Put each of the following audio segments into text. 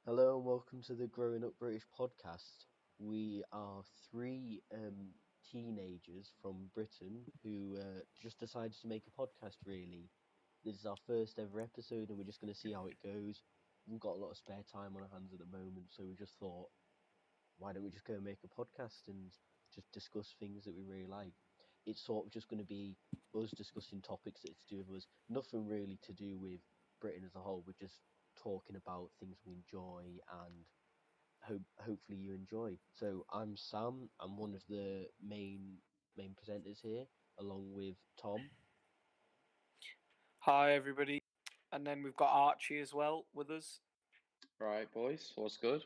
Hello and welcome to the Growing Up British podcast. We are three teenagers from Britain who just decided to make a podcast, really. This is our first ever episode and we're just going to see how it goes. We've got a lot of spare time on our hands at the moment, so we just thought, why don't we just go and make a podcast and just discuss things that we really like? It's sort of just going to be us discussing topics that's to do with us, nothing really to do with Britain as a whole. We're just talking about things we enjoy and hopefully you enjoy. So I'm Sam. I'm one of the main presenters here, along with Tom. Hi, everybody. And then we've got Archie as well with us. Right, boys, what's good?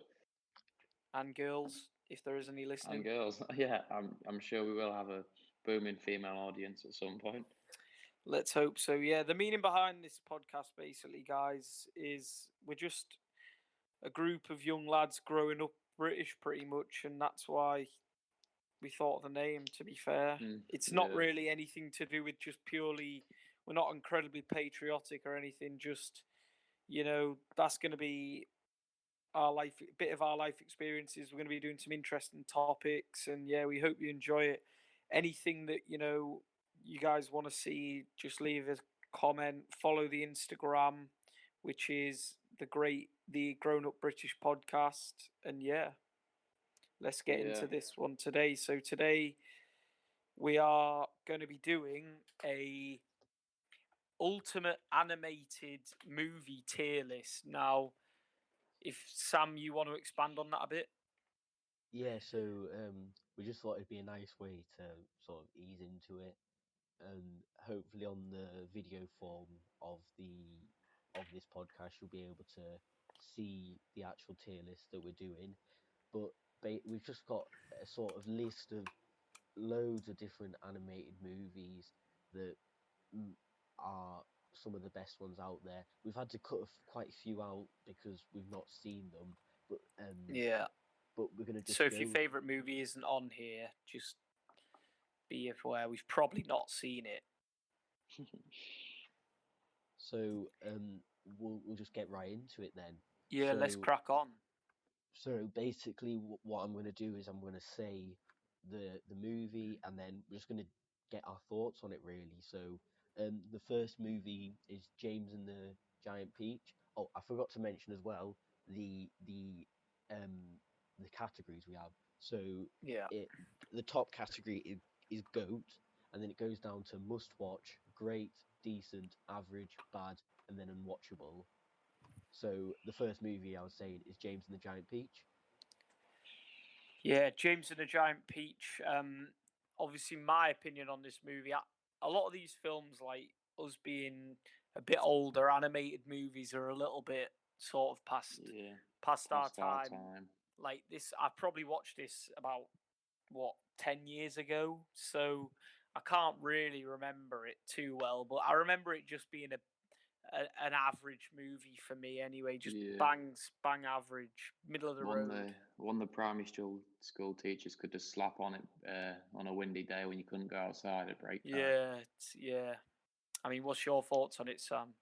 And girls, if there is any listening. And girls, yeah, I'm sure we will have a booming female audience at some point. Let's hope so. Yeah, the meaning behind this podcast, basically, guys, is we're just a group of young lads growing up British, pretty much, and that's why we thought of the name. To be fair, it's not really anything to do with just purely. We're not incredibly patriotic or anything. Just that's going to be our life, a bit of our life experiences. We're going to be doing some interesting topics, and yeah, we hope you enjoy it. Anything that you guys want to see, just leave a comment. Follow the Instagram, which is the Grown Up British podcast, and yeah, let's get into this one today. So today we are going to be doing a ultimate animated movie tier list. Now, if Sam, you want to expand on that a bit? Yeah, so we just thought it'd be a nice way to sort of ease into it, and hopefully on the video form of this podcast you'll be able to see the actual tier list that we're doing. But we've just got a sort of list of loads of different animated movies that are some of the best ones out there. We've had to cut quite a few out because we've not seen them, but but we're gonna just. So if your favourite movie isn't on here, just be aware we've probably not seen it. So we'll just get right into it then. Yeah, let's crack on. So basically, what I'm going to do is I'm going to say the movie, and then we're just going to get our thoughts on it, really. So the first movie is James and the Giant Peach. Oh, I forgot to mention as well the categories we have. So the top category is GOAT, and then it goes down to must watch, great, decent, average, bad, and then unwatchable. So the first movie I was saying is James and the Giant Peach. Yeah, James and the Giant Peach. Obviously, my opinion on this movie, a lot of these films, like us being a bit older, animated movies are a little bit sort of past our time. Like this, I probably watched this about 10 years ago, so I can't really remember it too well. But I remember it just being an average movie for me anyway. Just bang average, middle of the road. One the primary school teachers could just slap on it on a windy day when you couldn't go outside at break time. Yeah. I mean, what's your thoughts on it, Sam?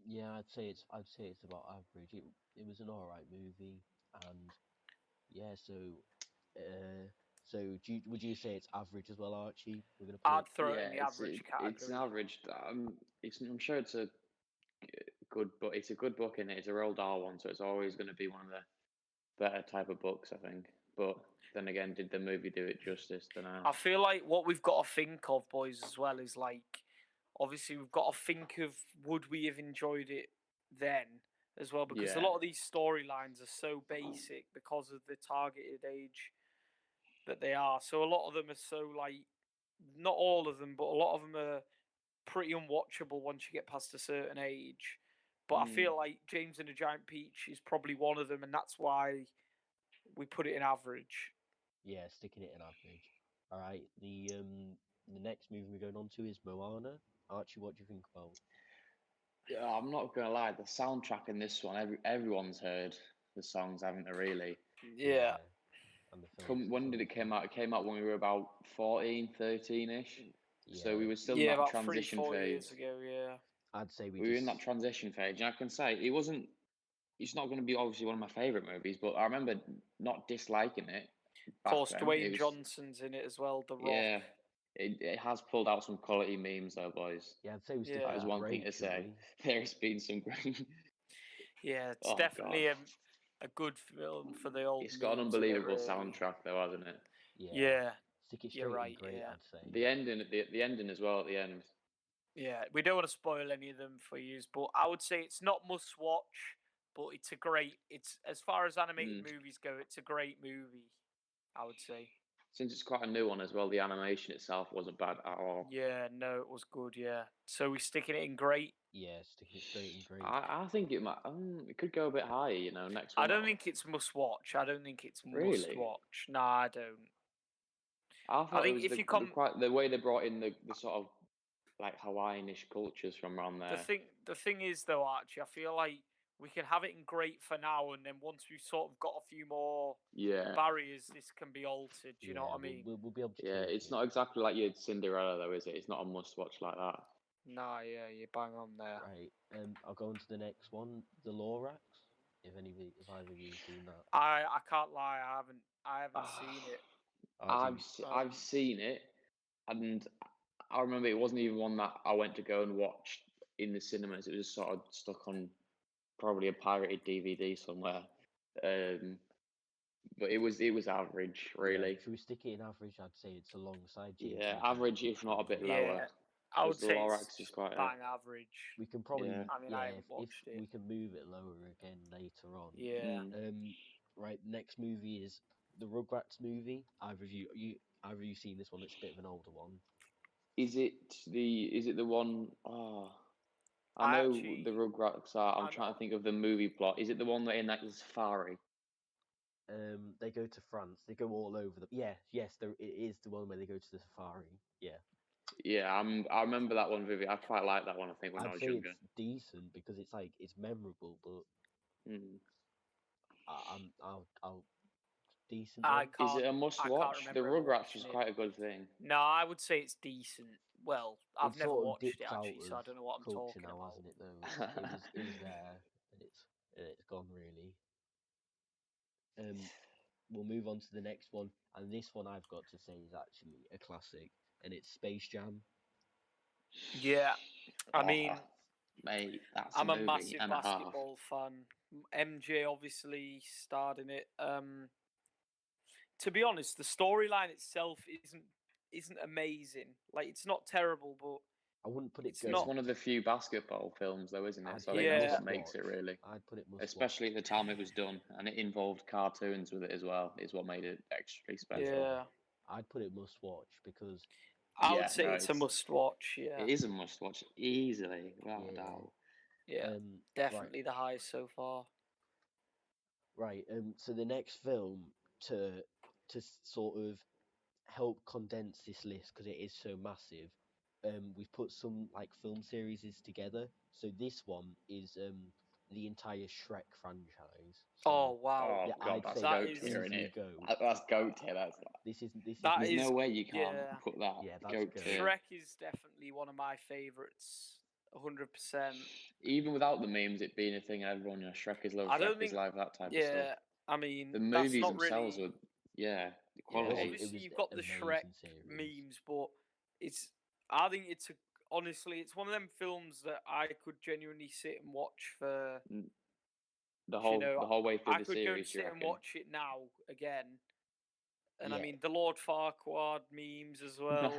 Yeah, I'd say it's about average. It was an alright movie, and yeah. So would you say it's average as well, Archie? I'd throw it in the average category. It's an average. I'm sure it's a good book. It's a good book, and it's a Roald Dahl one, so it's always going to be one of the better type of books, I think. But then again, did the movie do it justice? Then I feel like what we've got to think of, boys, as well, is like, obviously we've got to think of, would we have enjoyed it then as well? Because a lot of these storylines are so basic because of the targeted age that they are. So a lot of them are so like, not all of them, but a lot of them are pretty unwatchable once you get past a certain age. But I feel like James and the Giant Peach is probably one of them, and that's why we put it in average. Yeah, sticking it in average. All right. The next movie we're going on to is Moana. Archie, what do you think about? Yeah, I'm not gonna lie. The soundtrack in this one, everyone's heard the songs, haven't they? Really? Yeah. And the film. When did it come out? It came out when we were about 14, 13-ish. Yeah. So we were still in that transition about 3-4 phase. years ago. Yeah. I'd say we were in that transition phase, and I can say it wasn't it's not going to be obviously one of my favorite movies, but I remember not disliking it Of back course, then. Dwayne Johnson's in it as well. The Rock. Yeah, it has pulled out some quality memes though, boys. Yeah, I'd say we stick Yeah. That is with one that thing to rate, say. shouldn't we? There's been some great. Yeah, it's Oh definitely God, a good film for the old it's got an memes in it, unbelievable really. soundtrack though, hasn't it? Yeah, Stick it you're straight in right. great, Yeah, I'd say. The ending, the ending as well at the end. yeah. We don't want to spoil any of them for you, but I would say it's not must watch, but it's a great. It's as far as animated movies go, it's a great movie. I would say. Since it's quite a new one as well, the animation itself wasn't bad at all. Yeah, no, it was good. Yeah, so we're sticking it in great. Yeah, sticking it straight in great. I think it might. It could go a bit higher, you know. Next one. I don't think it's must watch. I don't think it's Really? must watch. No, I don't. I thought it think was if you the way they brought in the sort of like Hawaiianish cultures from around there. the thing is though, Archie, I feel like we can have it in great for now, and then once we've sort of got a few more barriers, this can be altered. Do you know what I mean? We'll be able to Yeah, tweak it's it. not exactly like your Cinderella though, is it? It's not a must watch like that. Nah, yeah, you're bang on there. Right. I'll go on to the next one, The Lorax. If either of you have seen that. I can't lie, I haven't seen it. I've seen it, and I remember it wasn't even one that I went to go and watch in the cinemas. It was just sort of stuck on probably a pirated DVD somewhere. But it was average, really. Yeah, should we stick it in average? I'd say it's alongside James. Yeah, average, if not a bit lower. I would The say Lorax it's is quite bang average. We can probably, Yeah. I mean, I haven't watched it. we can move it lower again later on. Yeah. Right. Next movie is the Rugrats movie. Either of you seen this one? It's a bit of an older one. Is it the one? Oh, I know the Rugrats are. I'm trying to think of the movie plot. Is it the one that in that safari? They go to France. They go all over the. Yeah, yes, it is the one where they go to the safari. Yeah. Yeah, I remember that one vividly. I quite like that one. I think when I was younger. It's decent because it's memorable, but I'll decent. Is it a must watch? The Rugrats was quite a good thing. No, I would say it's decent. Well, I've never watched it actually, out so I don't know what I'm talking now, about. hasn't it? Though it was there, and it's gone really. We'll move on to the next one, and this one I've got to say is actually a classic, and it's Space Jam. Yeah, I mean, mate, that's I'm a a massive basketball fan. MJ obviously starred in it. To be honest, the storyline itself isn't amazing. Like, it's not terrible, but I wouldn't put it. It's one of the few basketball films, though, isn't it? So I think that's what makes it really. I'd put it especially at the time it was done, and it involved cartoons with it as well. Is what made it extra special. Yeah, I'd put it must watch because I would say it's a must watch. Yeah, it is a must watch easily, without a doubt. Yeah, definitely the highest so far. Right. So the next film to sort of help condense this list because it is so massive. We've put some like film series together. So this one is the entire Shrek franchise. So, oh wow! Oh god, that's goat tier, isn't it? That's goat tier. There's no way you can't put that. Yeah, that's goat tier. Shrek is definitely one of my favourites. 100%. Even without the memes, it being a thing, everyone, Shrek is love, Shrek is live, that type of stuff. Yeah, I mean, the movies themselves really... were, the quality. Obviously, you've got the Shrek memes, but I think honestly, it's one of them films that I could genuinely sit and watch for the whole way through the series. I could go and sit and watch it now again. And I mean, the Lord Farquaad memes as well.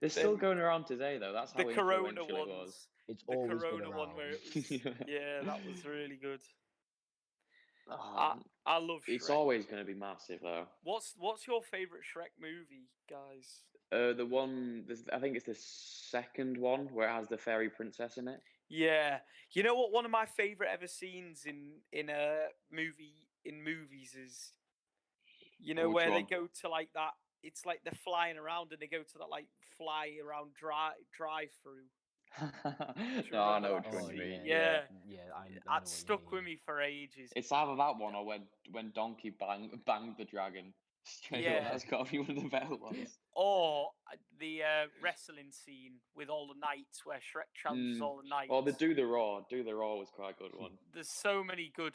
They're still going around today, though. That's how influential it was. It's the always Corona been one where it was, that was really good. I love Shrek. It's always going to be massive, though. What's your favourite Shrek movie, guys? The one, I think it's the second one where it has the fairy princess in it. Yeah, you know what? One of my favourite ever scenes in a movie in movies is, where they go to like that. It's like they're flying around and they go to that like fly around drive through. No, I know which one you mean. Yeah, I know that stuck with me for ages. It's either that one or when Donkey banged the dragon. Straight Yeah. up, that's got to be one of the better ones. Or the wrestling scene with all the knights, where Shrek challenges all the knights. Or the Do the Raw. Do the Raw was quite a good one. There's so many good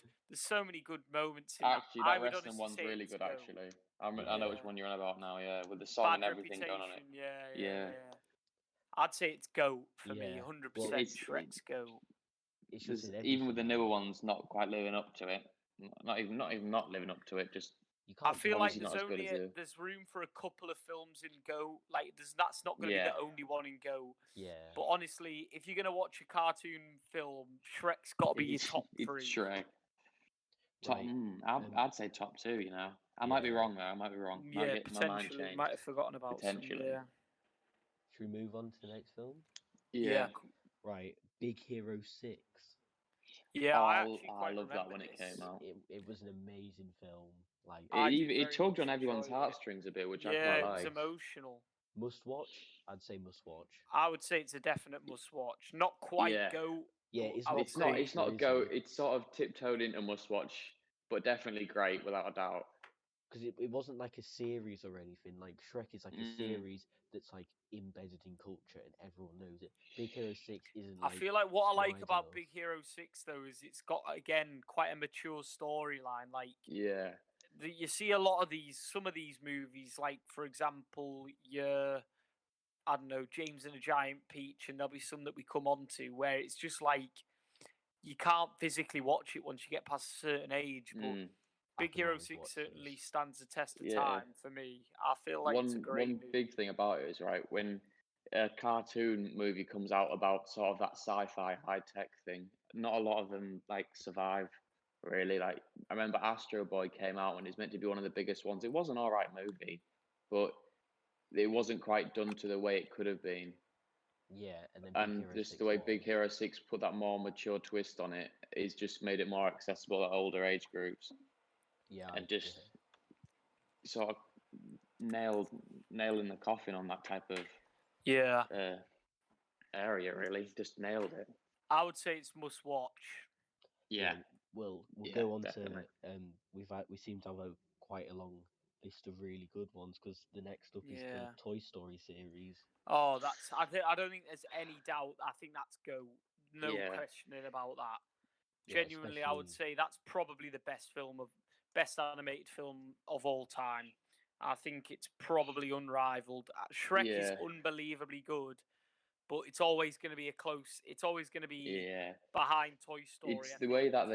moments in Actually, that. I that would wrestling honestly one's say really it's good. GOAT. Actually, I know which one you're on about now. Yeah, with the song Bad and everything going on it. Reputation. Yeah. I'd say it's GOAT for me. Yeah. 100% Well, Shrek's GOAT. It's just in even with the everything, newer like, ones, not quite living up to it. Not even not living up to it. Just you I can't. feel like obviously there's not as good only as there's room for a couple of films in GOAT. Like that's not going to be Yeah. the only one in GOAT. Yeah. But honestly, if you're going to watch a cartoon film, Shrek's got to be your top it's 3. Shrek. Top, Right. I'd say top 2. You know, I might be Yeah. wrong though. I might be wrong. Might Yeah, get my mind potentially. changed. Might have forgotten about some. Potentially. Yeah. Should we move on to the next film? Yeah. Right. Big Hero 6. Yeah, I actually I quite love that remember when it this. came out. It was an amazing film. Like, I did It very tugged much on everyone's enjoy it. heartstrings a bit, which I Yeah, quite it was like. emotional. must watch. I'd say must watch. I would say it's a definite must watch. Not quite GOAT. Yeah, but it's I not would It's not. say It's not a is go. it? It's sort of tiptoed into must watch, but definitely great without a doubt. Because it wasn't like a series or anything. Like Shrek is like a series that's like embedded in culture and everyone knows it. Big Hero 6 isn't I like. feel like what I like wide about enough. Big Hero 6 though is it's got again quite a mature storyline. Like Yeah. you see a lot of some of these movies, like for example, I don't know, James and the Giant Peach, and there'll be some that we come on to where it's just like you can't physically watch it once you get past a certain age. But I Big can Hero always 6 watch certainly this. stands the test of Yeah. time for me. I feel like it's a great One movie. big thing about it is right when a cartoon movie comes out about sort of that sci-fi high tech thing. Not a lot of them like survive really. Like I remember Astro Boy came out and it's meant to be one of the biggest ones. It was an all right movie, but it wasn't quite done to the way it could have been. Yeah, and then Big And Hero just 6 the way was. Big Hero 6 put that more mature twist on it is just made it more accessible at older age groups. Yeah, And just sort of nailing the coffin on that type of area, really. Just nailed it. I would say it's must watch. Yeah. We'll Yeah, go on definitely. to we seem to have quite a long list of really good ones because the next up is the Toy Story series. Oh, I don't think there's any doubt. I think that's GOAT. No Yeah. questioning about that. Yeah, Genuinely, I would say that's probably the best animated film of all time. I think it's probably unrivaled. Shrek is unbelievably good, but it's always going to be It's always going to be behind Toy Story. It's the way that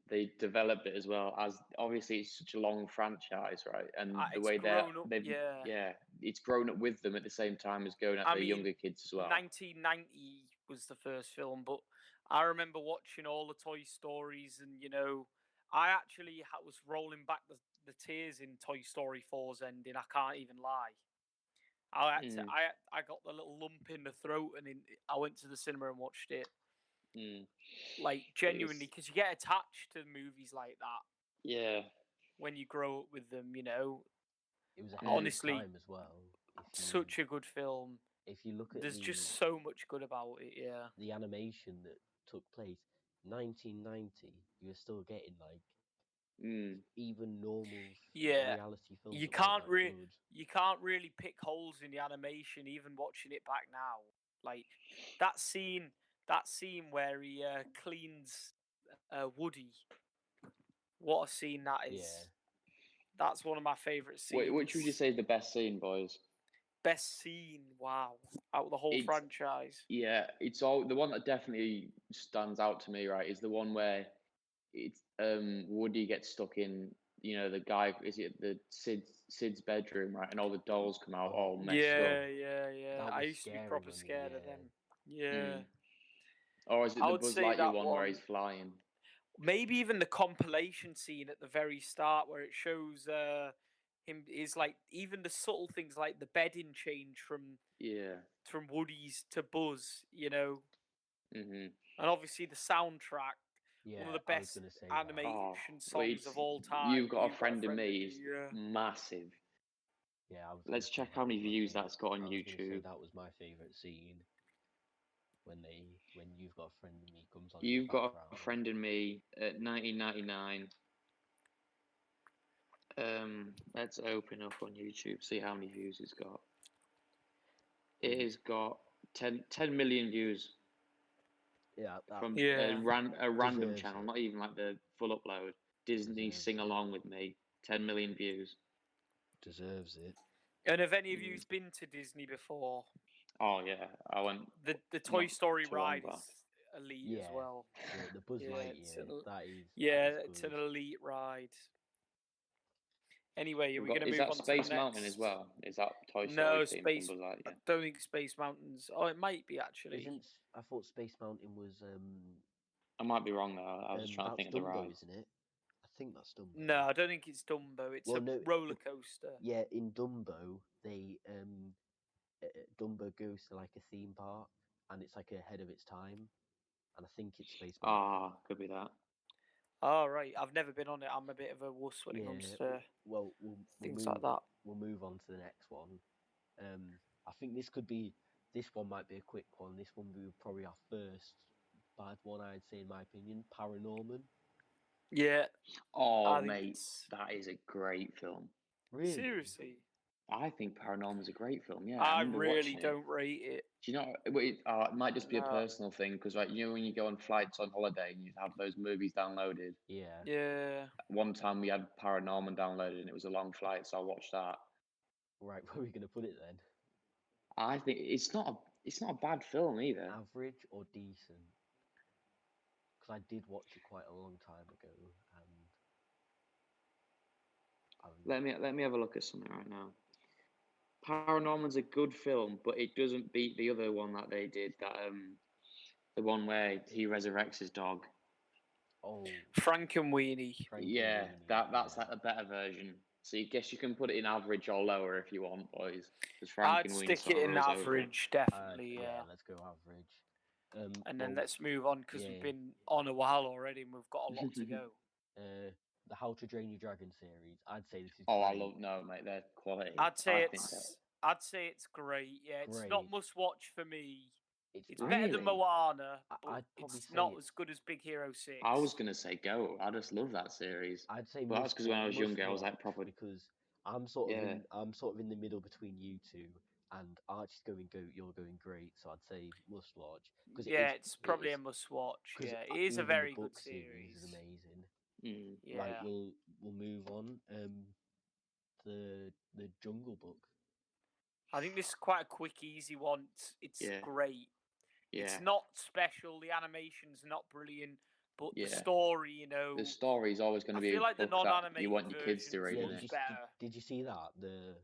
they developed it as well. As obviously it's such a long franchise, right? And the way they've it's grown up with them at the same time as going at the younger kids as well. 1990 was the first film, but I remember watching all the Toy Stories, and I actually was rolling back the tears in Toy Story 4's ending. I can't even lie. I got the little lump in the throat, and I went to the cinema and watched it. Like genuinely, because you get attached to movies like that. Yeah. When you grow up with them, It was a honestly time as well. Such a good film. If you look at there's just so much good about it. Yeah. The animation that took place 1990, you were still getting like even normal reality films. You can't really pick holes in the animation, even watching it back now. Like that scene where he cleans Woody. What a scene that is! Yeah. That's one of my favorite scenes. Which would you say is the best scene, boys? Best scene, wow, out of the whole franchise. Yeah, it's all the one that definitely stands out to me. Right, is the one where it's Woody gets stuck in. The guy is it the Sid's bedroom, right, and all the dolls come out all messed up. Yeah. I used to be proper scared of them. Yeah. Or is it the Buzz Lightyear one where he's flying? Maybe even the compilation scene at the very start where it shows him is like even the subtle things like the bedding change from Woody's to Buzz, and obviously the soundtrack, one of the best animation songs of all time. You've Got a Friend in Me is massive. Yeah, let's check how many views that's got on YouTube. That was my favorite scene. When You've Got a Friend in Me comes on. You've Got a Friend in Me at 1999. Let's open up on YouTube, see how many views it's got. It has got 10 million views Yeah, that from Yeah. a random deserves channel, it. not even like the full upload. Disney Deserves Sing it. Along with Me, 10 million views. Deserves it. And have any of you been to Disney before? Oh yeah, I went. The Toy not Story too long ride back. is elite as Yeah, well. the Buzz Yeah, Lightyear. That is it's an good. elite ride. Anyway, are we We've going got, to is move that on to the Space next? Mountain as well? Is that Toy Story No, themed from Space. Buzz I Lightyear? don't think Space Mountains. Oh, it might be actually. Isn't I thought Space Mountain was I might be wrong though. I was trying to that's think of the Dumbo, ride. isn't it? I think that's Dumbo. No, I don't think it's Dumbo. It's Well, a no, roller coaster. Yeah, in Dumbo, they Dumbo goes to like a theme park, and it's like ahead of its time, and I think it's Space Mountain. Could be that. Oh, right. I've never been on it. I'm a bit of a wuss when it Yeah. comes to Well, things like that. We'll move on to the next one. I think this one might be a quick one. This one will be probably our first bad one, I'd say, in my opinion. Paranorman. Yeah. Oh, I think mate, it's... that is a great film. Really? Seriously. I think Paranorman's a great film. Yeah, I remember really watching it. don't rate it. Do you know? It might just be a No. personal thing because, like, you know, when you go on flights on holiday and you have those movies downloaded. Yeah. Yeah. One time we had Paranorman downloaded and it was a long flight, so I watched that. Right, where are we gonna put it then? I think it's not a bad film either. Average or decent? Because I did watch it quite a long time ago, and Let me have a look at something right now. Paranorman's a good film, but it doesn't beat the other one that they did. That the one where he resurrects his dog. Frankenweenie. Yeah, that's like a better version. So I guess you can put it in average or lower if you want, boys. Because I'd Frankenweenie stick sort it of in rules over it. average, definitely. Yeah. let's go average. And then let's move on because we've been on a while already and we've got a lot to go. The How to Train Your Dragon series. I'd say this is. Oh, great. I love mate. They're quality. I'd say it's great. Yeah, it's Great. not must watch for me. It's really? better than Moana, but I'd probably it's say not as good as Big Hero 6. I was gonna say Go. I just love that series. I'd say, but that's because when I was younger, I was like proper. Because I'm sort of in the middle between you two, and Archie's going goat, you're going great. So I'd say must watch. It's probably a must watch. Yeah, it is a very good series. Is amazing. Yeah. Right, we'll move on. The Jungle Book. I think this is quite a quick, easy one. It's great. Yeah. It's not special. The animation's not brilliant, but the story, you know, the story is always going to be. I feel like the non-animated that you want your kids to read. much better. Did you see that the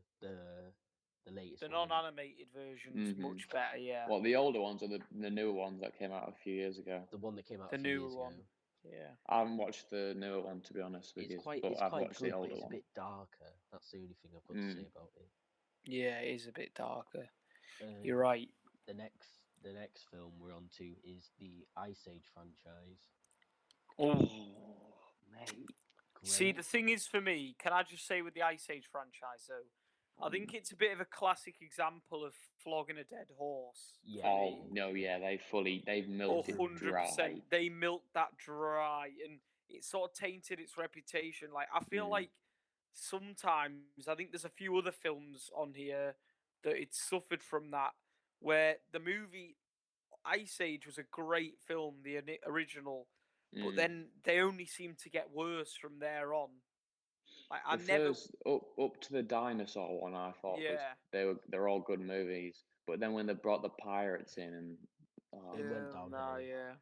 latest? The one? non-animated version's much better. Yeah. Well, the older ones or the newer ones that came out a few years ago. The one that came out the a few newer years one. ago. Yeah. I haven't watched the newer one, to be honest with you. But I've watched good, the older but it's one. a bit darker. That's the only thing I've got to say about it. Yeah, it is a bit darker. You're right. The next film we're on to is the Ice Age franchise. Oh, mate. Great. See, the thing is for me, can I just say with the Ice Age franchise though, I think it's a bit of a classic example of flogging a dead horse. Yeah. Oh no, yeah, they've milked it dry. They milked that dry, and it sort of tainted its reputation. Like I feel like sometimes I think there's a few other films on here that it suffered from that, where the movie Ice Age was a great film, the original, but then they only seem to get worse from there on. Like first up to the dinosaur one, I thought they're all good movies, but then when they brought the pirates in and it went downhill. Yeah.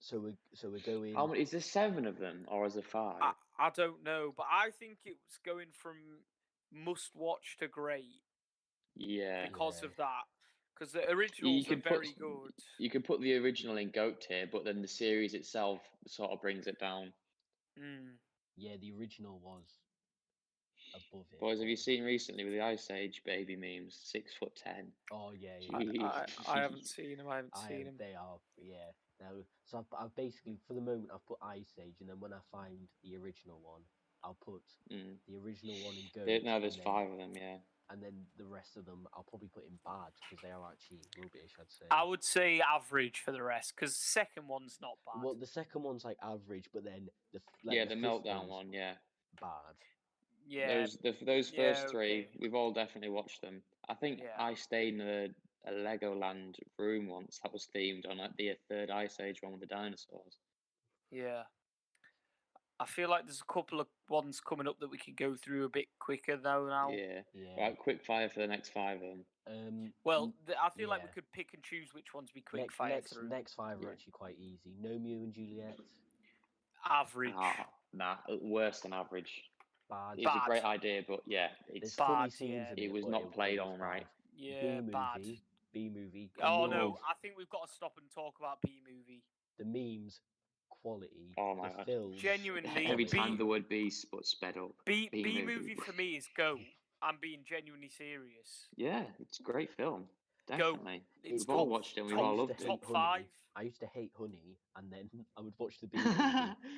So we're going. How many is there? 7 of them, or is there 5? I don't know, but I think it was going from must watch to great. Yeah. Because of that. Because the originals are very good. You could put the original in GOAT tier, but then the series itself sort of brings it down. Yeah, the original was above it. Boys, have you seen recently with the Ice Age baby memes? 6'10". Oh yeah. I haven't seen them. They are, yeah. No, so I've basically, for the moment, I've put Ice Age, and then when I find the original one, I'll put the original one in GOAT. No, there's 5 of them, yeah. And then the rest of them, I'll probably put in bad, because they are actually rubbish, I'd say. I would say average for the rest, because the second one's not bad. Well, the second one's like average, but then the Meltdown one, yeah. bad. Yeah. Those Yeah, first three, okay. we've all definitely watched them. I think Yeah. I stayed in a Legoland room once that was themed on like the third Ice Age one with the dinosaurs. Yeah. I feel like there's a couple of ones coming up that we could go through a bit quicker though now. Yeah. Yeah. Right, quick fire for the next 5 of them. Well, I feel like we yeah. could pick and choose which ones we quick fire next through. next 5 are Yeah. actually quite easy. Romeo and Juliet. Average. Nah, worse than average. Bad. It's a great idea, but yeah, There's it's funny bad, scenes yeah. in it it, was but not played was on bad. right. Yeah, bad. B movie. Oh no, I think we've got to stop and talk about B movie. The memes, quality. Oh my the god! films. Genuinely, Every quality. time the word beast but sped up. B movie for me is go. I'm being genuinely serious. Yeah, it's a great film. Definitely. Go. We've all watched it and we've I all used to loved hate it. Top 5. I used to hate Honey, and then I would watch the B movie,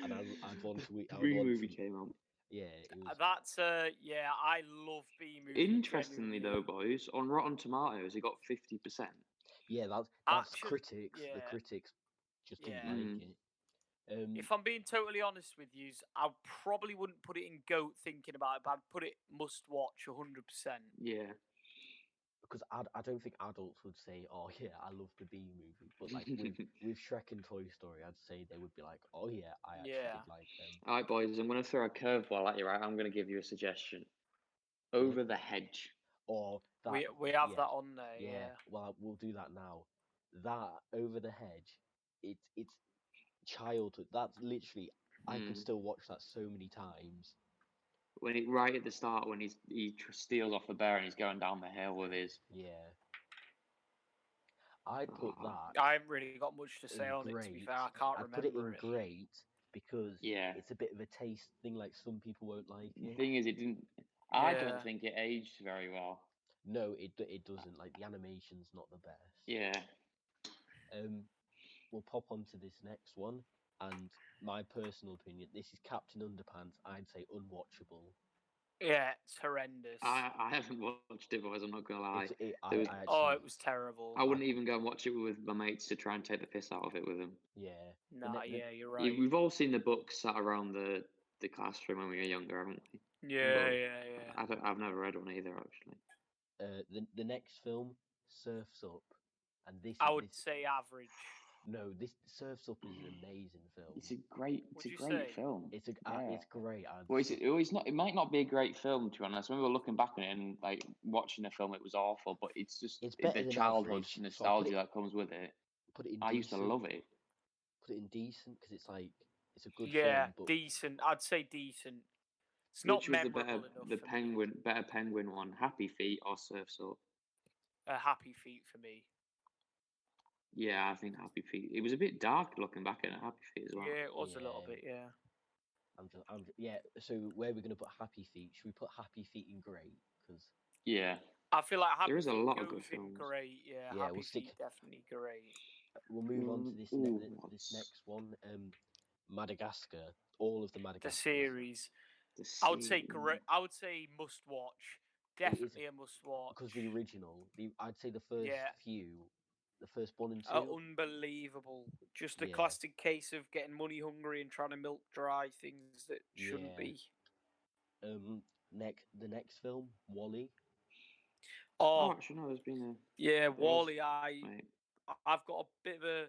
and I'd want to. The B movie came out. Yeah, it was. That's yeah. I love B movie. Interestingly, genuinely. though, boys, on Rotten Tomatoes, it got 50%. Yeah, that's Actually, critics. yeah. The critics just didn't Yeah. like it. If I'm being totally honest with you, I probably wouldn't put it in GOAT thinking about it, but I'd put it must watch 100%. Yeah. Because I don't think adults would say, "Oh yeah, I love the B movie," but like with Shrek and Toy Story, I'd say they would be like, "Oh yeah, I actually did like them." All right, boys, I'm going to throw a curveball at you. Right, I'm going to give you a suggestion. Over the Hedge. Or that we have that on there. Yeah. Well, we'll do that now. That Over the Hedge, it's childhood. That's literally I can still watch that so many times. When right at the start, when he steals off the bear and he's going down the hill with his. Yeah. I'd put that. I haven't really got much to say on it, to be fair. I can't remember put it in great because Yeah. it's a bit of a taste thing. Like some people won't like The it. thing is, it didn't. I don't think it aged very well. No, it doesn't. Like the animation's not the best. Yeah. We'll pop on to this next one, and my personal opinion, this is Captain Underpants. I'd say unwatchable. Yeah, it's horrendous. I haven't watched it, boys. I'm not gonna lie. it was terrible. I wouldn't even go and watch it with my mates to try and take the piss out of it with them. Yeah. Nah, you're right. We've all seen the books sat around the classroom when we were younger, haven't we? Yeah. I've never read one either, actually. The next film, Surf's Up, and this I would say average. No, this Surf's Up is an amazing film. It's a great film. It's great. Well, it might not be a great film, to be honest. When we were looking back on it and like watching the film, it was awful. But it's just better the than childhood average, nostalgia that comes with it. Put it in. I used to love it. Put it in decent because it's like it's a good film. Yeah, decent. I'd say decent. It's Which not was memorable enough. better penguin one, Happy Feet or Surf's Up? Happy Feet for me. Yeah, I think Happy Feet. It was a bit dark looking back at Happy Feet as well. Yeah, it was a little bit. Yeah. So where are we gonna put Happy Feet? Should we put Happy Feet in great? Because I feel like Happy there is a Feet lot of goes good films. Great. Yeah, Happy Feet definitely great. We'll move on to this next one. Madagascar. All of the Madagascar. The series. I would say great. I would say must watch. Definitely a must watch. Because the original, I'd say the first few, the first 1 and 2 are unbelievable. Just a classic case of getting money hungry and trying to milk dry things that shouldn't be. The next film, Wall-E. Actually, no, there's been a Wall-E. I've got a bit of a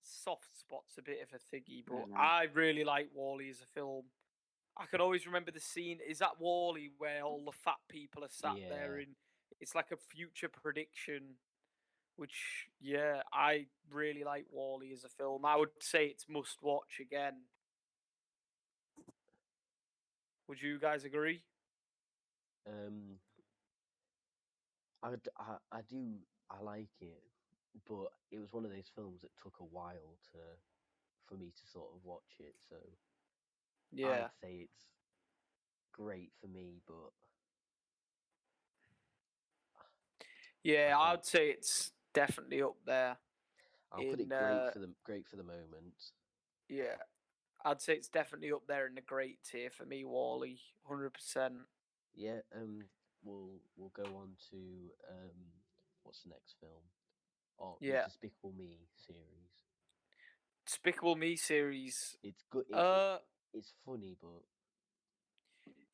soft spot's a bit of a thingy, but I really like Wall-E as a film. I can always remember the scene. Is that Wall-E where all the fat people are sat there and it's like a future prediction, which, I really like Wall-E as a film. I would say it's must watch again. Would you guys agree? I do. I like it, but it was one of those films that took a while for me to sort of watch it. So I'd say it's great for me, but I'd say it's definitely up there. I'll put it great for the moment. Yeah, I'd say it's definitely up there in the great tier for me. Wall-E, 100%. Yeah. We'll go on to what's the next film? The Despicable Me series. Despicable Me series. It's good. It's funny, but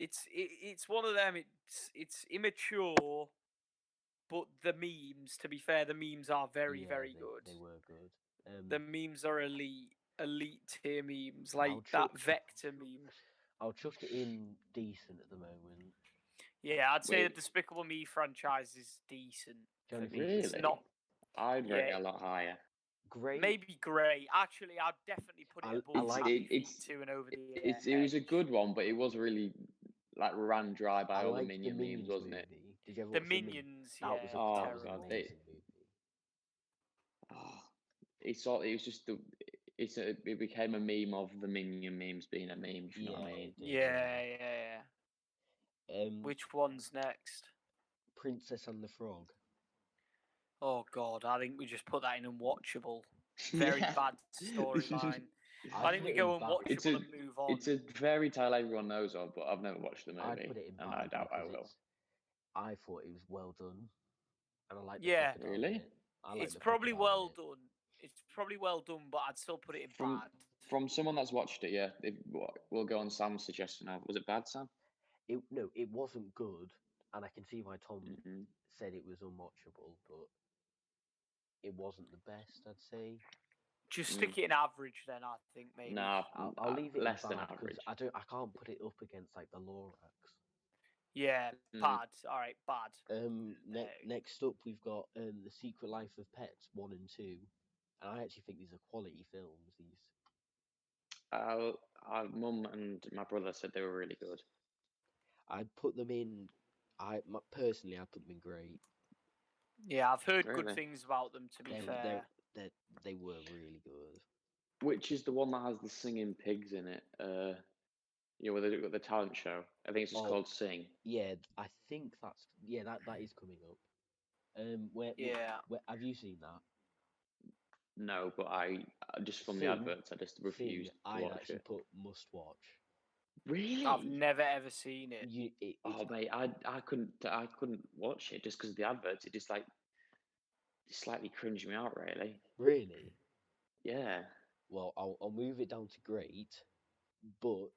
it's one of them. It's immature, but the memes. To be fair, the memes are very very good. They were good. The memes are elite tier memes, I'll like that Vector meme. I'll chuck it in decent at the moment. Yeah, I'd say the Wait. Despicable Me franchise is decent. Do you For me. think It's Really? not I'd rate it yeah, a lot higher. great? maybe great. Actually, I'd definitely put it above like Happy it. Feet 2 and Over the It was a good one, but it was really like ran dry by I all the liked the Minion memes, Minions wasn't it? movie. Did you ever The watch Minions, That was yeah, Oh, that was an terrible. God, amazing movie. It was just it became a meme of the Minion memes being a meme. If you know what I mean? It did, Yeah. Which one's next? Princess and the Frog. Oh God, I think we just put that in unwatchable. Very bad storyline. I think we go unwatchable and move on. It's a fairy tale everyone knows of, but I've never watched the movie. I'd put it in and I bad doubt I because will. I thought it was well done, and I like the Yeah, crocodile Really? bit. It's probably well done. It's probably well done, but I'd still put it in bad. From someone that's watched it, yeah. We'll go on Sam's suggestion now. Was it bad, Sam? It wasn't good, and I can see why Tom said it was unwatchable, but it wasn't the best, I'd say. Just stick it in average, then I think maybe. Nah, I'll leave it less in than bad because average. I can't put it up against like the Lorax. Yeah, bad. All right, bad. Next up we've got The Secret Life of Pets 1 and 2, and I actually think these are quality films. These. Mum and my brother said they were really good. I'd put them in. Personally, I put them in great. Yeah, I've heard good things about them. To be fair, they were really good. Which is the one that has the singing pigs in it? Where they've got the talent show. I think it's just called Sing. Yeah, I think that is coming up. Where have you seen that? No, but I just from the adverts, I just refused to watch I'd actually it. put must watch. Really? I've never ever seen it. Mate, I couldn't watch it just because of the adverts. It just like slightly cringed me out, really. Really? Yeah. Well, I'll move it down to great, but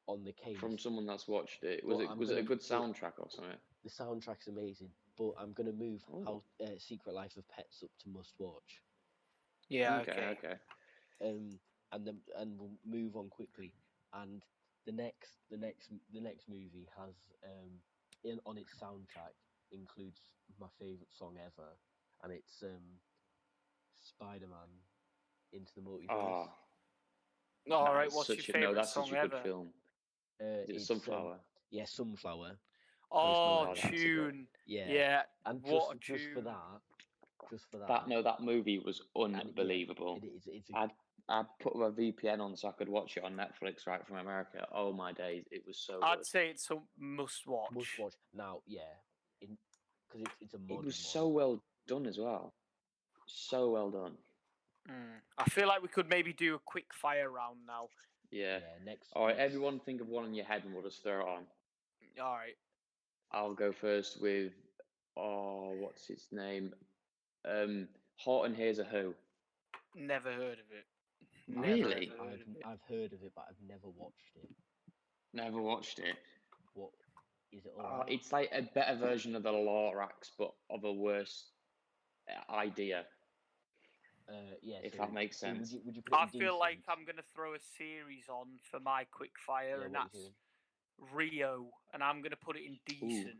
on the case from someone that's watched it, was it a good soundtrack or something? The soundtrack's amazing, but I'm gonna move Secret Life of Pets up to must watch. Yeah. Okay. And we'll move on quickly. And the next movie has on its soundtrack includes my favorite song ever, and it's Spider-Man Into the Multiverse. All right. What's your favorite song ever? Good film. Is it Sunflower? Yeah, Sunflower. Oh, tune. Yeah. And what just tune. for that. That movie was unbelievable. I'd put a VPN on so I could watch it on Netflix right from America. Oh my days, it was so good. I'd say it's a must watch. Must watch now, yeah, because it's a modern. It was so well done as well. So well done. I feel like we could maybe do a quick fire round now. Yeah. All right, everyone think of one in your head and we'll just throw it on. All right. I'll go first with what's its name? Horton Hears a Who. Never heard of it. Really? I've heard of it, but I've never watched it. Never watched it. What is it? All right? It's like a better version of the Lorax, but of a worse idea. If that makes sense. Would you put it I feel like I'm gonna throw a series on for my quick fire, and that's Rio, and I'm gonna put it in decent.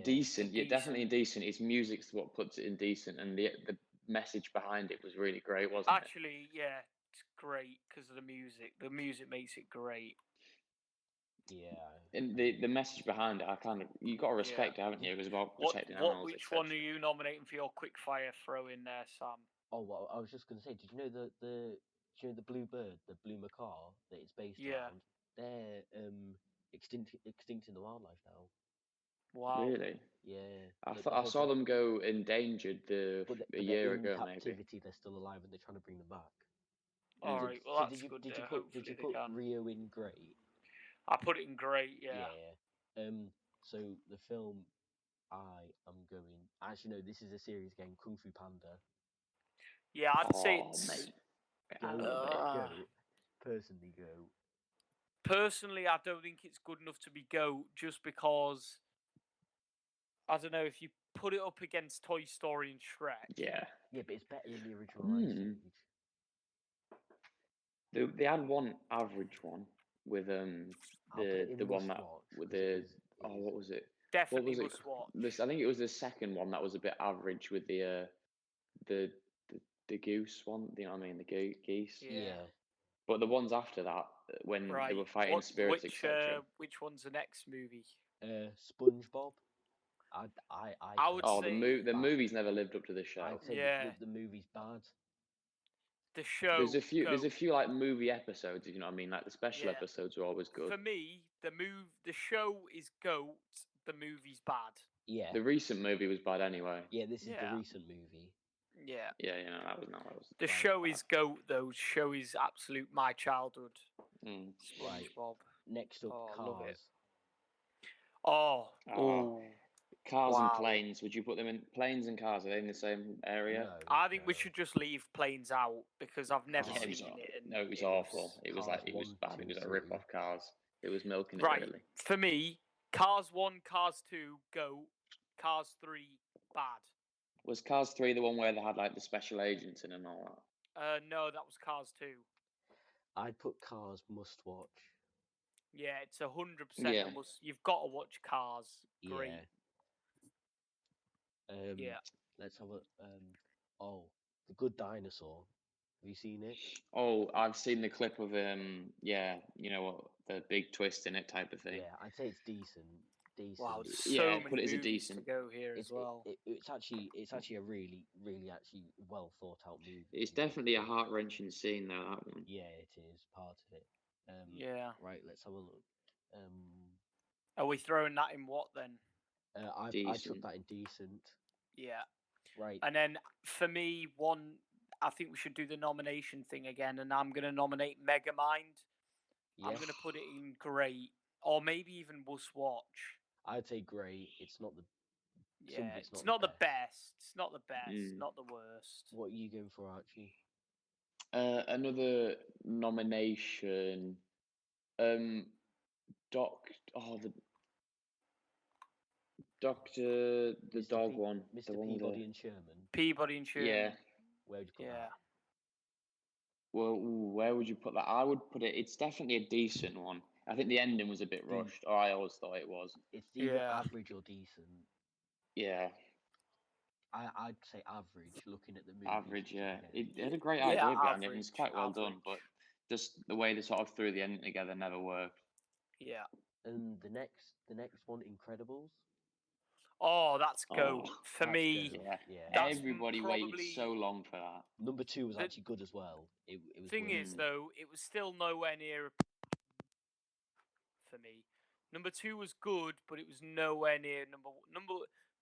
Decent, yeah, definitely indecent. It's music's what puts it in decent, and the message behind it was really great, wasn't it? Actually, yeah, it's great because of the music. The music makes it great. Yeah. And the message behind it, you got to respect, haven't you? It was about protecting animals. Which one are you nominating for your quick fire throw in there, Sam? Oh, well, I was just going to say, did you know the blue bird, the blue macaw that it's based around? They're extinct in the wildlife now. Wow. Really? Yeah. I saw them go endangered a year ago, in captivity, maybe. they're still alive and they're trying to bring them back. All right. Well, that's good. Did you put Rio in great? I put it in great. Yeah. Yeah. So the film I am going. Actually, no. This is a series game, Kung Fu Panda. Yeah, I'd say it's mate. Go. Personally, go. personally, I don't think it's good enough to be GOAT just because, I don't know, if you put it up against Toy Story and Shrek. Yeah. Yeah, but it's better than the original Ice Age. They had one average one with I'll put it in the one must that watch, with 'cause it is- what was it? Definitely What was must watch. This, I think it was the second one that was a bit average with the goose one. You know what I mean? The geese. Yeah. But the ones after that, when they were fighting spirits, etc. Which one's the next movie? SpongeBob. I would Oh, say the movies never lived up to the show. I'd say Yeah. the movie's bad. The show. There's a few like movie episodes. If you know what I mean, like the special episodes are always good. For me, the show is GOAT. The movie's bad. Yeah. The recent movie was bad anyway. Yeah, this is the recent movie. Yeah. Yeah, that was. The show is GOAT though. The show is absolute my childhood. SpongeBob. Next up, Love Cars. it. Oh. Cars and planes. Would you put them in planes and cars? Are they in the same area? No, I think we should just leave planes out because I've never seen it. No, it was awful. It was bad. It was a rip off Cars. It was milking it really. For me, Cars 1, Cars 2, GOAT. Cars 3, bad. Was Cars 3 the one where they had like the special agents in and all that? No, that was Cars 2. I'd put Cars must watch. Yeah, it's 100% a must. You've got to watch Cars. Great. Let's have a The Good Dinosaur. Have you seen it? Oh, I've seen the clip of you know what, the big twist in it type of thing. Yeah, I'd say it's decent. Wow, so many movies to go here as well. It's actually a really actually well thought out movie. It's definitely a heart wrenching scene though, that one. Yeah, it is part of it. Right, let's have a look. Are we throwing that in what then? I took that in decent. Yeah. Right. And then for me, I think we should do the nomination thing again, and I'm going to nominate Megamind. Yeah. I'm going to put it in great, or maybe even must watch. I'd say great. It's not the. Yeah, it's not the best. It's not the best. Not the worst. What are you going for, Archie? Another nomination. The Doctor, the Mr. dog one. Mr. Peabody and Sherman. Peabody and Sherman. Yeah. Where would you put that? Well, where would you put that? I would put it. It's definitely a decent one. I think the ending was a bit rushed, or I always thought it was. It's either average or decent. Yeah. I'd say average. Looking at the movie. Average, yeah. It had a great idea behind it. It's quite well done, but just the way they sort of threw the ending together never worked. Yeah. And the next one, Incredibles. Oh, that's GOAT. For me, yeah. Everybody waited so long for that. Number 2 was actually good as well. It was. Thing is, though, it was still nowhere near. For me, number 2 was good, but it was nowhere near number.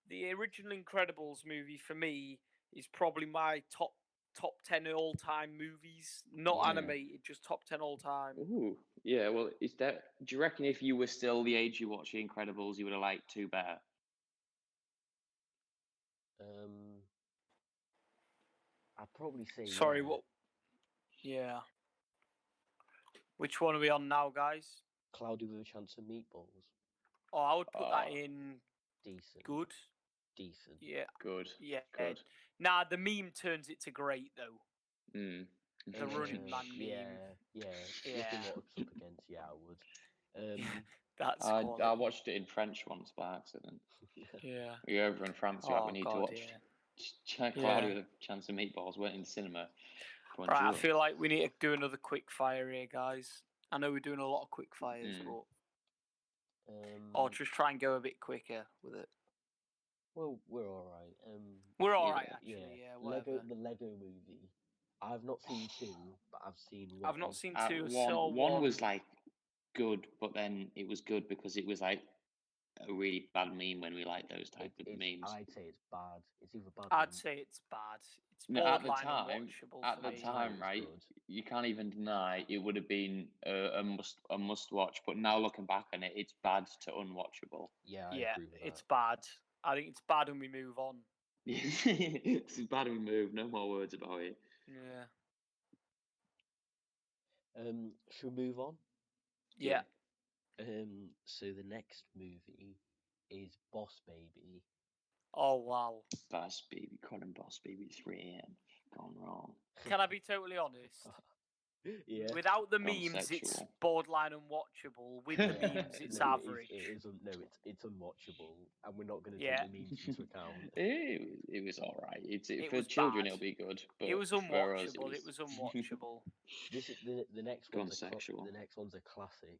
The original Incredibles movie for me is probably my top 10 all time movies, not animated, just top 10 all time. Ooh, yeah. Well, do you reckon if you were still the age you watched The Incredibles, you would have liked 2 better? I'd probably say. Sorry, what? Yeah. Which one are we on now, guys? Cloudy with a Chance of Meatballs. Oh, I would put that in. Decent. Good. Decent. Yeah. Good. Yeah. Good. Nah, the meme turns it to great though. The Running Man meme. Yeah. Looking what it's up against, I would. That's I watched it in French once by accident. Yeah. We were over in France, we need to watch Cloudy with a Chance of Meatballs. Went in the cinema. Right, I feel like we need to do another quick fire here, guys. I know we're doing a lot of quick fires, but or just try and go a bit quicker with it. Well, we're all right. We're all right, actually. Yeah, the Lego movie. I've not seen 2, but I've seen 1. I've not seen 2. One was like good, but then it was good because it was like a really bad meme when we like those type of memes. I'd say it's bad. It's either bad. I'd say it's bad. It's borderline unwatchable. At the time, right? You can't even deny it would have been a must watch. But now looking back on it, it's bad to unwatchable. Yeah, I agree with that. It's bad. I think it's bad when we move on. It's bad we move. No more words about it. Yeah. Should we move on? Yeah. So the next movie is Boss Baby. Oh wow. Boss Baby, calling Boss Baby 3 a.m. Gone wrong. Can I be totally honest? Yeah. Without the Gone memes, it's sexual. borderline unwatchable. With the memes, it's No, average. it's unwatchable, and we're not going to Yeah. take the memes into account. It was all right. It For was children, bad. it'll be good. But It was for us, unwatchable. It was unwatchable. This is the next Gone one's sexual. the next one's a classic.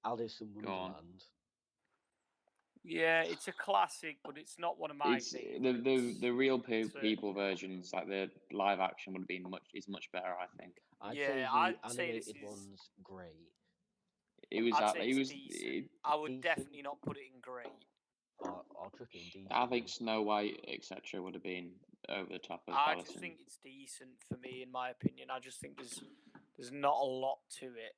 Alice in Go on. Wonderland. Yeah, it's a classic, but it's not one of my It's favorites. the real people Certainly. versions, like the live action, would have been much better. I think. I'd Yeah, say the I'd say animated this is- one's great. I'd say It it's was. decent. I would decent. definitely not put it in great. I'll chuck it in decent. I think then. Snow White, etc., would have been over the top of I Alice. just think it's decent for me, in my opinion. I just think there's not a lot to it.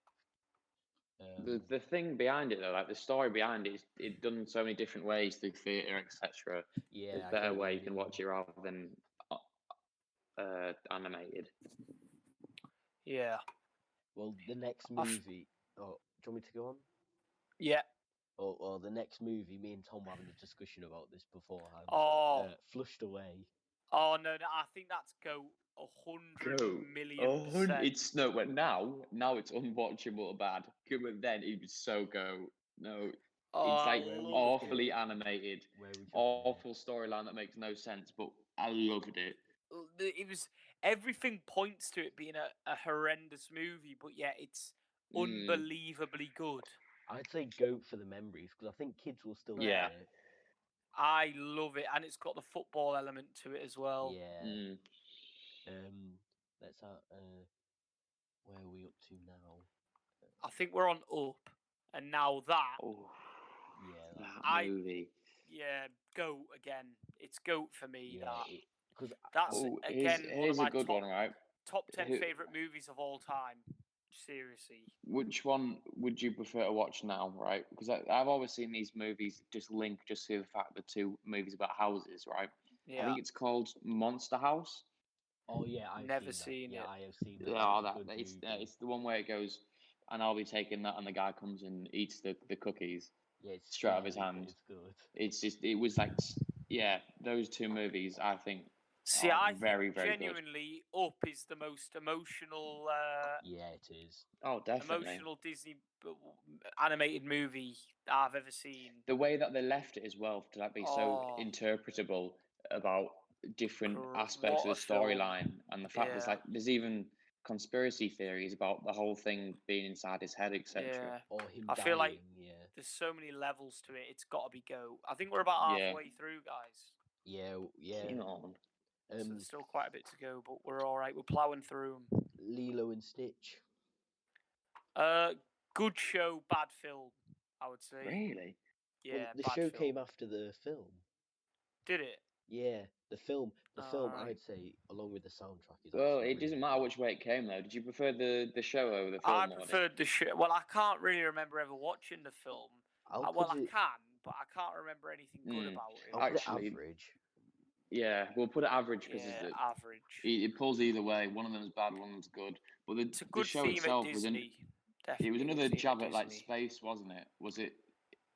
The thing behind it, though, like the story behind it, is it's done so many different ways through theatre, etc. Yeah, There's I a get better what way you you can mean. watch it rather than animated. Yeah. Well, the next movie. Oh, do you want me to go on? Yeah. Or the next movie, me and Tom were having a discussion about this beforehand. Oh. Flushed Away. Oh no, I think that's go 100,000,000%. It's no, but now it's unwatchable bad. But then it was so go. No, Oh, it's I like loved awfully it. animated, Where we awful storyline that makes no sense. But I loved it. It was everything points to it being a horrendous movie, but yeah, it's unbelievably good. I'd say goat for the memories because I think kids will still Yeah. get it. I love it, and it's got the football element to it as well. Yeah. Let's where are we up to now? I think we're on Up, and now that. Oh, Yeah, that movie. Yeah, goat again. It's goat for me. Yeah, because that's again one here's of my a good one, right? top 10 favorite movies of all time. Seriously. Which one would you prefer to watch now, right? Because I've always seen these movies just link just to the fact the two movies about houses, right? Yeah. I think it's called Monster House. Oh yeah, I've never seen it. Yeah, I have seen that. Oh, It's it's the one where it goes, and I'll be taking that, and the guy comes and eats the cookies. Yeah, it's straight out of his scary, hand. but it's good. It's just it was like those two movies I think. See, I very, think very genuinely Up is the most emotional. Yeah, it is. Oh, definitely. Emotional Disney animated movie I've ever seen. The way that they left it as well to like be so interpretable about different aspects of the storyline, and the fact there's even conspiracy theories about the whole thing being inside his head, etc. Yeah. Or him I dying. feel like yeah. there's so many levels to it. It's got to be go. I think we're about halfway through, guys. Yeah. Keen on. So there's still quite a bit to go, but we're all right. We're plowing through them. Lilo and Stitch. Good show, bad film, I would say. Really? Yeah. Well, the show came after the film. Did it? Yeah, the film. I'd say, along with the soundtrack, is. Well, it doesn't matter which way it came though. Did you prefer the show over the film? I preferred the show. Well, I can't really remember ever watching the film. I can, but I can't remember anything good about it. I'll put it average. Yeah, we'll put it average because average. It pulls either way. One of them's bad, one of them's good. But it's a good the show theme itself at Disney. It was another jab at like space, wasn't it? Was it?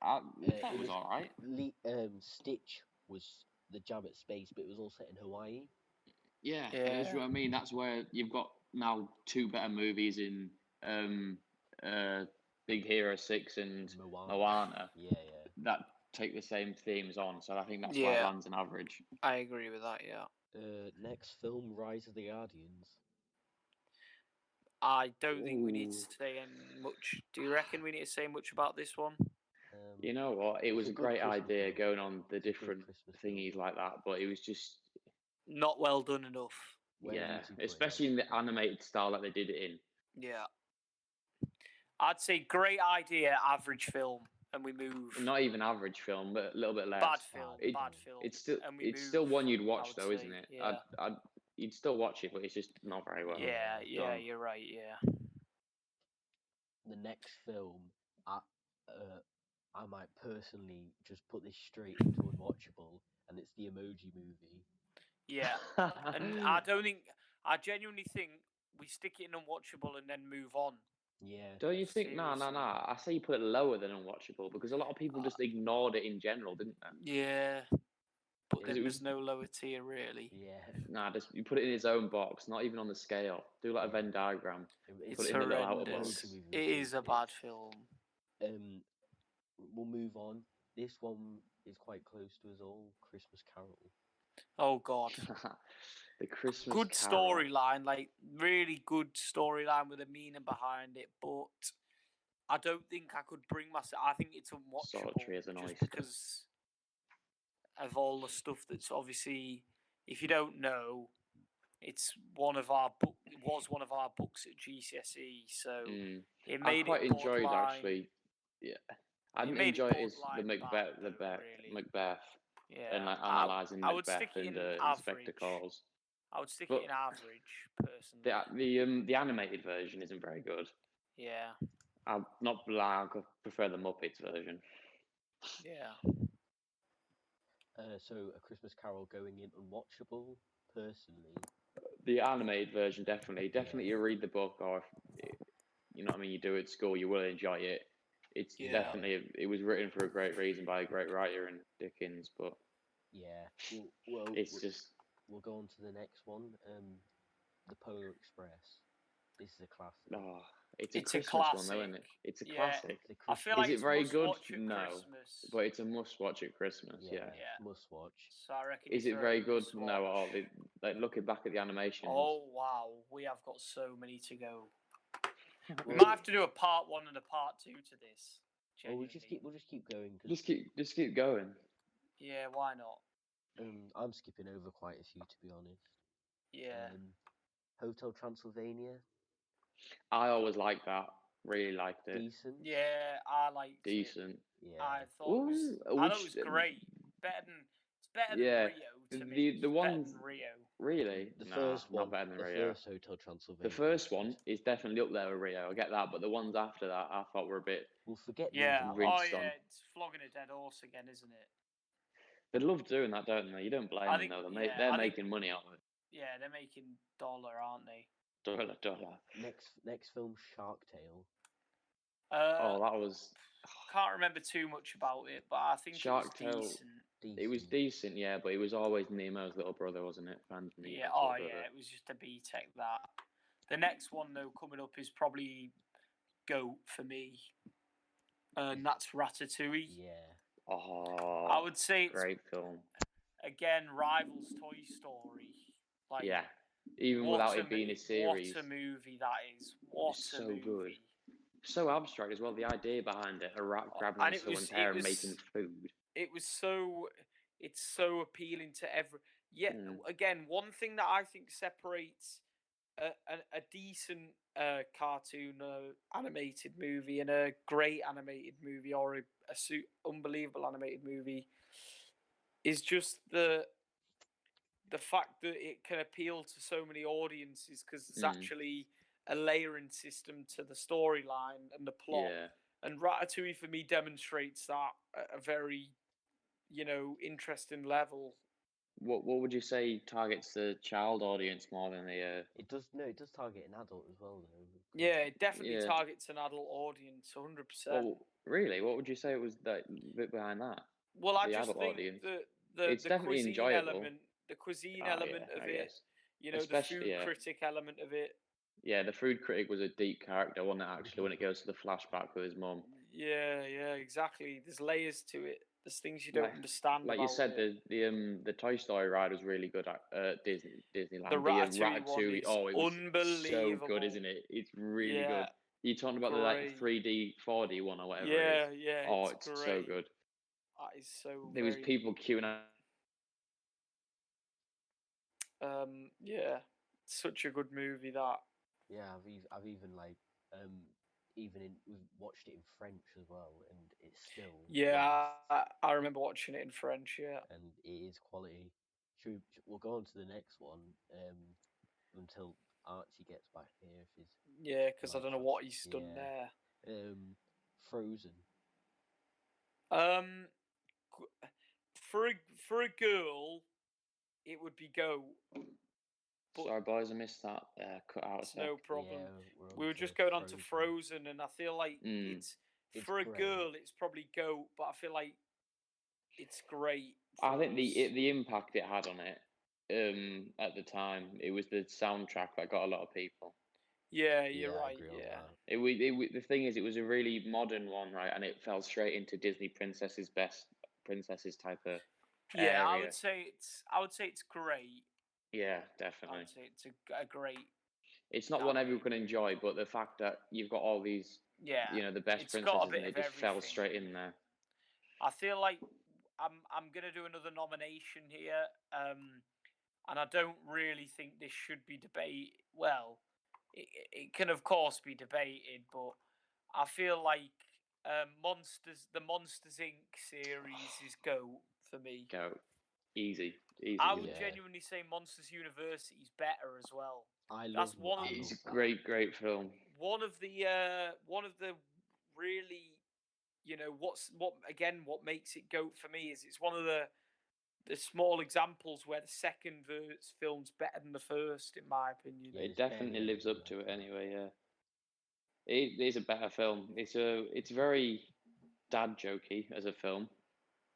That was all right. Stitch was the jab at space, but it was all set in Hawaii. Yeah, that's what I mean. That's where you've got now two better movies in Big Hero 6 and Moana. Yeah. That take the same themes on, so I think that's why it lands an average. I agree with that. Yeah. Next film, Rise of the Guardians. I don't think we need to say much. Do you reckon we need to say much about this one? You know what? It was a great idea going on the different thingies like that, but it was just not well done enough. Especially in the animated style that they did it in. Yeah. I'd say great idea, average film, and we move. Not even average film, but a little bit less. Bad film. It's still one you'd watch though, isn't it? Yeah. You'd still watch it, but it's just not very well. Yeah, you're right. Yeah. The next film, I might personally just put this straight into unwatchable, and it's the Emoji Movie. Yeah, and I genuinely think we stick it in unwatchable and then move on. Yeah. Don't you think? No. Seriously. I say you put it lower than unwatchable because a lot of people just ignored it in general, didn't they? Yeah, but Because then it there's was no lower tier really. Yeah. just you put it in its own box, not even on the scale. Do like a Yeah. Venn diagram. It's Put it in the little outer horrendous. box. movie It is a bad film. We'll move on. This one is quite close to us all. Christmas Carol. Oh God. The Christmas Good Carol. storyline, like really good storyline with a meaning behind it, but I don't think I could bring myself. I think it's Solitary unwatchable as an just oyster. because of all the stuff that's obviously. If you don't know, it's one of our book. It was one of our books at GCSE, so it I made quite it enjoyed borderline. actually. Yeah, I It didn't made it enjoy it as the borderline Macbeth, bad, though, really. Macbeth, and Yeah, like analysing I would stick Macbeth it and in Inspector average. Calls. I would stick it But in average, personally. the animated version isn't very good. Yeah, I'm not I prefer the Muppets version. yeah. So A Christmas Carol going in unwatchable, personally. The animated version definitely. You read the book, or if, you know what I mean. You do it at school, you will enjoy it. It's Yeah. definitely it was written for a great reason by a great writer in Dickens, but Yeah. it's just We'll go on to the next one. The Polar Express. This is a classic. it's a It's a Christmas one though, isn't it? classic. It's a Yeah, classic. I feel Is like it it's very must good? watch at No, Christmas. but it's a must watch at Christmas. Yeah. Yeah. Must watch. So I reckon Is you it throw very in good? must No, at all. watch. Like looking back at the animations. Oh wow, we have got so many to go. We Well, might have to do a part 1 and a part 2 to this. Well, Genuinely. we'll just keep going. Just keep going. Yeah, why not? I'm skipping over quite a few, to be honest. Yeah. Hotel Transylvania. I always liked that. Really liked it. Decent. Yeah, I liked it. Decent. Yeah. I thought it was. I thought it was great. It's better than Yeah. Rio to me. The Better ones than Rio. really The nah, first not one. better than The Rio. first Hotel Transylvania. The first one is definitely up there with Rio. I get that, but the ones after that I thought were a bit. We'll forget Yeah. these. Rinsed on. It's flogging a dead horse again, isn't it? They love doing that, don't they? You don't blame I them think. though. Yeah. They're making money out of it. Yeah, they're making dollar, aren't they? Dollar. Next film, Shark Tale. Oh, that was. Can't remember too much about it, but I think Shark it was Tale. decent. It was decent, yeah, but it was always Nemo's little brother, wasn't it? Fans Nemo's Yeah. little brother. Yeah. It was just a B-Tech that. The next one though coming up is probably GOAT for me, and that's Ratatouille. Yeah. Oh, I would say it's great film. Again rivals Toy Story. Like Yeah, even without it being a series. What a movie that is! What It's a so movie! good. So abstract as well. The idea behind it, a rat grabbing And on someone's hair and making food. It was so. It's so appealing to every. Yeah. Again, one thing that I think separates a decent cartoon animated movie and a great animated movie or a unbelievable animated movie is just the fact that it can appeal to so many audiences because there's actually a layering system to the storyline and the plot. Yeah. And Ratatouille for me demonstrates that at a very, interesting level. What would you say targets the child audience more than the? It does target an adult as well though. Yeah, it definitely targets an adult audience, 100%. Well, really, what would you say was that bit behind that? Well, I just think that it's the definitely cuisine enjoyable. element, of it, guess. the food critic element of it. Yeah, the food critic was a deep character, wasn't it? Actually, when it goes to the flashback with his mum. Yeah, exactly. There's layers to it. There's things you don't understand. Like you said, the Toy Story ride was really good at Disneyland. The Ratatouille one is unbelievable. So good, isn't it? It's really good. You're talking about the 3D, 4D one or whatever it is. Yeah. Oh, it's so good. That is so. There was people queuing out. Yeah, such a good movie that. Yeah, I've even we've watched it in French as well, and it's still. Yeah, I remember watching it in French. Yeah, and it is quality. We'll go on to the next one. Until Archie gets back here, if he's. Yeah, because I don't know what he's done there. Frozen. For a girl, it would be GOAT. Sorry, boys, I missed that. Cut out a It's sec. no problem. Yeah, we're We were on just to going on to Frozen. Frozen, and I feel like It's for a great. girl, it's probably GOAT, but I feel like it's great. I think for us. the impact it had on it at the time, it was the soundtrack that got a lot of people. Yeah, you're Yeah, I right. agree on Yeah, that. The thing is, it was a really modern one, right? And it fell straight into Disney princesses type of yeah. area. I would say it's great. Yeah, I definitely. would say it's a great. It's not one everyone animated can movie. enjoy, but the fact that you've got all these, Yeah, the best it's got a princesses, bit and they of just fell everything. straight in there. I feel like I'm gonna do another nomination here, and I don't really think this should be debated. Well, it can of course be debated, but I feel like the Monsters Inc. series is GOAT for me. Go easy. I would Yeah. genuinely say Monsters University is better as well. It's It's a great film. One of the really, what makes it GOAT for me is it's one of the small examples where the second film's better than the first, in my opinion. Yeah, It definitely lives up to it anyway. Yeah, it is a better film. It's very dad jokey as a film,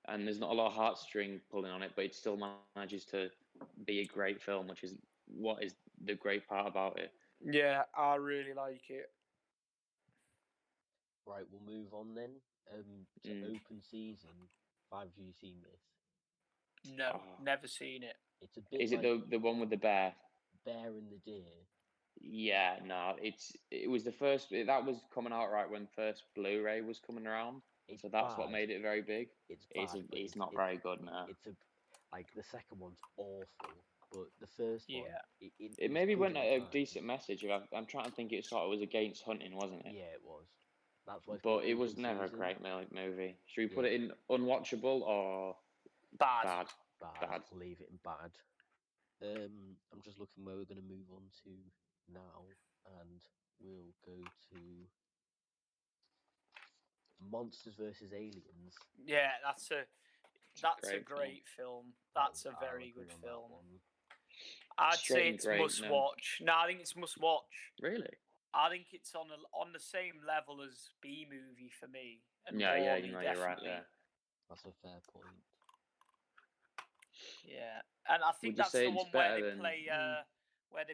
and there's not a lot of heartstring pulling on it, but it still manages to be a great film, which is what is the great part about it. Yeah, I really like it. Right, we'll move on then. To Open Season. Have you seen this? No, never seen it. It's a bit. Is like it the one with the bear? Bear and the Deer? Yeah, no, it was the first that was coming out right when first Blu-ray was coming around, so that's what made it very big. It's bad, but it's not very good now. It's the second one's awful, but the first one, it was maybe good went in a time. decent message. I'm trying to think. It sort of was against hunting, wasn't it? Yeah, it was. That's why it's But called it Open was never a Season. great movie. Should we put it in unwatchable or bad? Bad. We'll leave it in bad. I'm just looking where we're going to move on to now, and we'll go to Monsters vs. Aliens. Yeah, that's a great film. That's a I'll very agree good on film. that one. I'd Straight say and it's great, must no. watch. No, I think it's must watch. Really? I think it's on the same level as B movie for me. And Yeah, Wall-E, you're definitely. right there. That's a fair point. Yeah, and I think Would you that's say the it's one where better they than-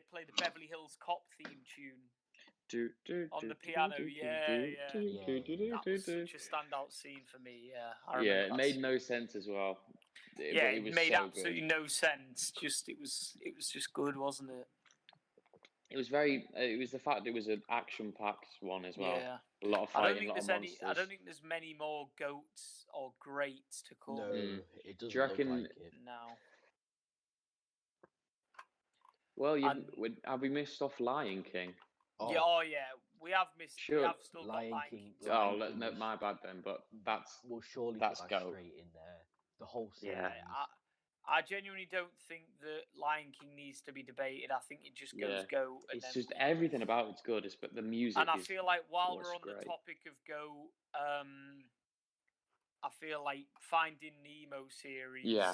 play the Beverly Hills Cop theme tune on the On piano. Yeah. That was such a standout scene for me. Yeah, I remember Yeah, it that made scene. no sense as well. Yeah, But it was made so absolutely good. no sense. Just it was just good, wasn't it? It was very. It was the fact it was an action-packed one as well. Yeah. A lot of I don't fighting, think a lot of there's monsters. I don't think there's many more goats or greats to come. No, it doesn't Do you reckon? look like it. No. Well, have we missed off Lion King? Yeah, we have missed. Sure. We have still Lion got Lion King. King. Lion King my bad then. But we'll surely that's put that go. straight in there. The whole series. Yeah, I genuinely don't think that Lion King needs to be debated. I think it just goes go. And it's then just everything about it's good. But the music. And I feel like while we're on great. the topic of go, I feel like Finding Nemo series. Yeah,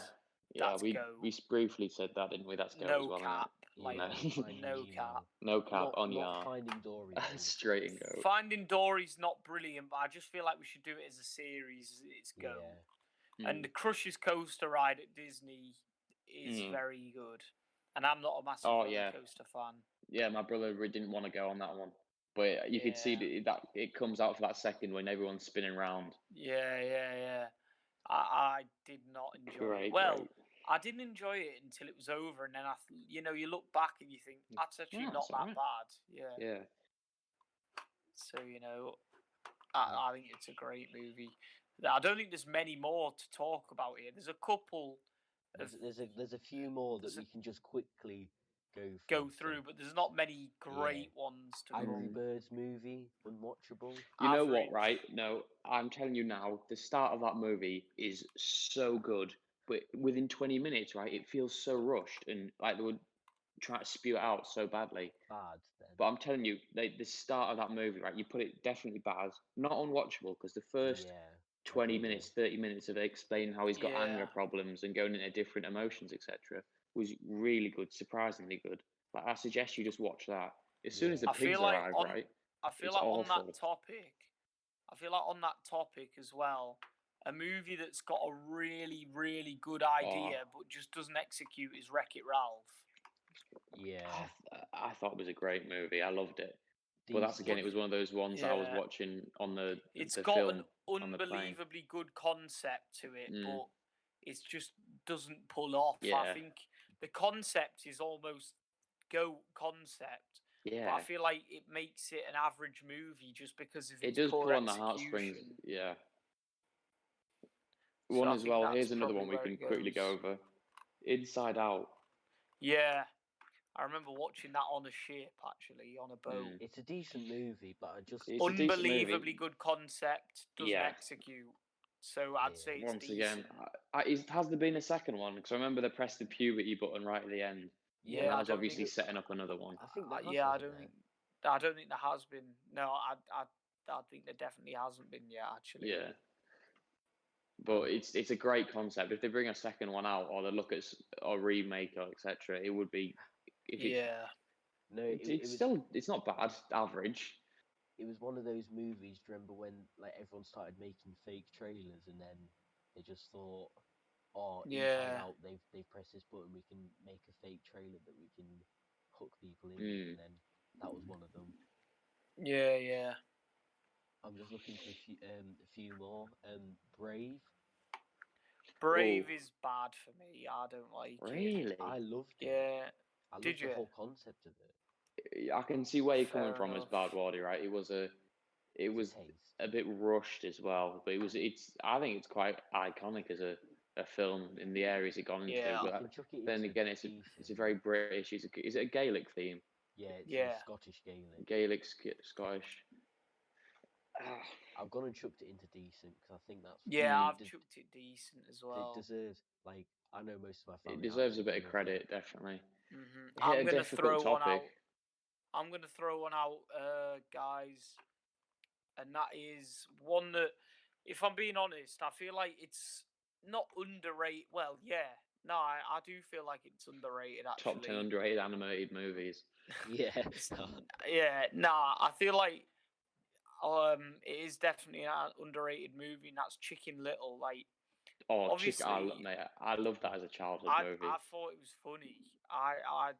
that's we go. we briefly said that, didn't we? That's go no as well. Cap, Like, no cap. No cap on not your Finding Dory. straight and go. Finding Dory's not brilliant, but I just feel like we should do it as a series. It's go. Yeah. And the Crush's Coaster ride at Disney is very good. And I'm not a massive roller coaster fan. Yeah, my brother didn't want to go on that one, but you could see that it comes out for that second when everyone's spinning round. Yeah. I did not enjoy it. Well, I didn't enjoy it until it was over, and then you look back and you think that's actually not that bad. Yeah. So I think it's a great movie. I don't think there's many more to talk about here. There's a couple. There's a few more that we can just quickly go through, but there's not many great ones to Angry come. Birds movie, unwatchable. You know what, right? No, I'm telling you now, the start of that movie is so good, but within 20 minutes, right, it feels so rushed and like they would try to spew it out so badly. Bad, then. But I'm telling you, the start of that movie, right, you put it definitely bad, not unwatchable, because the first 20 minutes, 30 minutes of it explaining how he's got anger problems and going into different emotions, etc., was really good, surprisingly good. Like, I suggest you just watch that. As soon as the I pigs feel like arrive, on right? I feel It's like awful. on that topic as well, a movie that's got a really, really good idea but just doesn't execute is Wreck-It Ralph. Yeah. I thought it was a great movie. I loved it. But that's Decent. again, it was one of those ones that I was Yeah. watching on the It's the got film an on the plane. unbelievably good concept to it, Mm. but it just doesn't pull off. Yeah. I think the concept is almost go concept, but Yeah, I feel like it makes it an average movie just because of it its does poor pull on the heartstrings. execution. Yeah. So One I as think well. that's Here's another probably one we where can it quickly go goes. over. Inside Out. Yeah, I remember watching that on a ship, actually, on a boat. It's a decent movie, but I just It's a decent Unbelievably movie. good concept, doesn't Yeah. execute. So I'd say it's Once decent. again, has there been a second one? Because I remember they pressed the puberty button right at the end. Yeah, and that I was don't obviously think- setting up another one. I think there has, yeah, I hasn't don't there? think. I don't think there has been. No, I think there definitely hasn't been yet. Actually. Yeah. But it's a great concept. If they bring a second one out, or they look at a remake or etc., it would be. Yeah. No, It's not bad. Average. It was one of those movies. Do you remember when like everyone started making fake trailers, and then they just thought, "Oh, Inside Yeah. Out, they've pressed this button. We can make a fake trailer that we can hook people in with," and then that was one of them. Yeah, yeah. I'm just looking for a few more. Brave. Brave is bad for me. I don't like it. Really? I loved it. Yeah. I loved Did the you? whole concept of it. I can see where you're coming Fair from as enough. Bad Wardy, right? It was taste. a bit rushed as well, but I think it's quite iconic as a film in the areas it gone into. Yeah. You But can chuck it then into again, it's decent. a very British. Is it a Gaelic theme? Yeah, it's Yeah. Scottish Gaelic. Gaelic, Scottish. I've gone and chucked it into decent because I think that's Yeah, I've chucked it decent as well. It deserves, like, I know most of my family. It deserves a bit of absolutely love credit, it. definitely. I'm a gonna difficult throw one topic. out. I'm gonna throw one out, guys, and that is one that, if I'm being honest, I feel like it's not underrated. Well, yeah, no, I do feel like it's underrated. Actually, Top 10 underrated animated movies. Yeah. Yeah, nah, I feel like it is definitely an underrated movie, and that's Chicken Little. Like, Oh, obviously, mate, I loved that as a childhood movie. I thought it was funny. I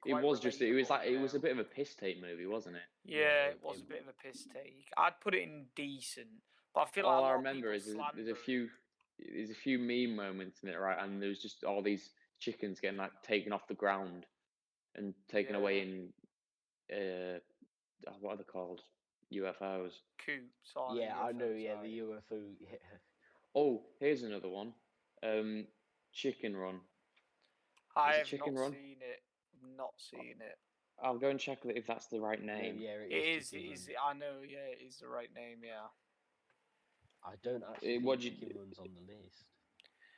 It was just, it was like, relatable, it was a bit of a piss take movie, wasn't it? Yeah, it was a bit of a piss take. I'd put it in decent, but I feel like All a I lot remember of is people there's a few meme moments in it, right? And there's just all these chickens getting like taken off the ground and taken away in what are they called? UFOs. Coops. Yeah, I know. Yeah, the UFO. Yeah. Oh, here's another one. Chicken Run. I Is it have Chicken not Run? seen it. Not seen it. I'll go and check if that's the right No, name. yeah, it is. Chicken It is. Run. I know. Yeah, it is the right name. Yeah. I don't actually think Chicken Run's on the list.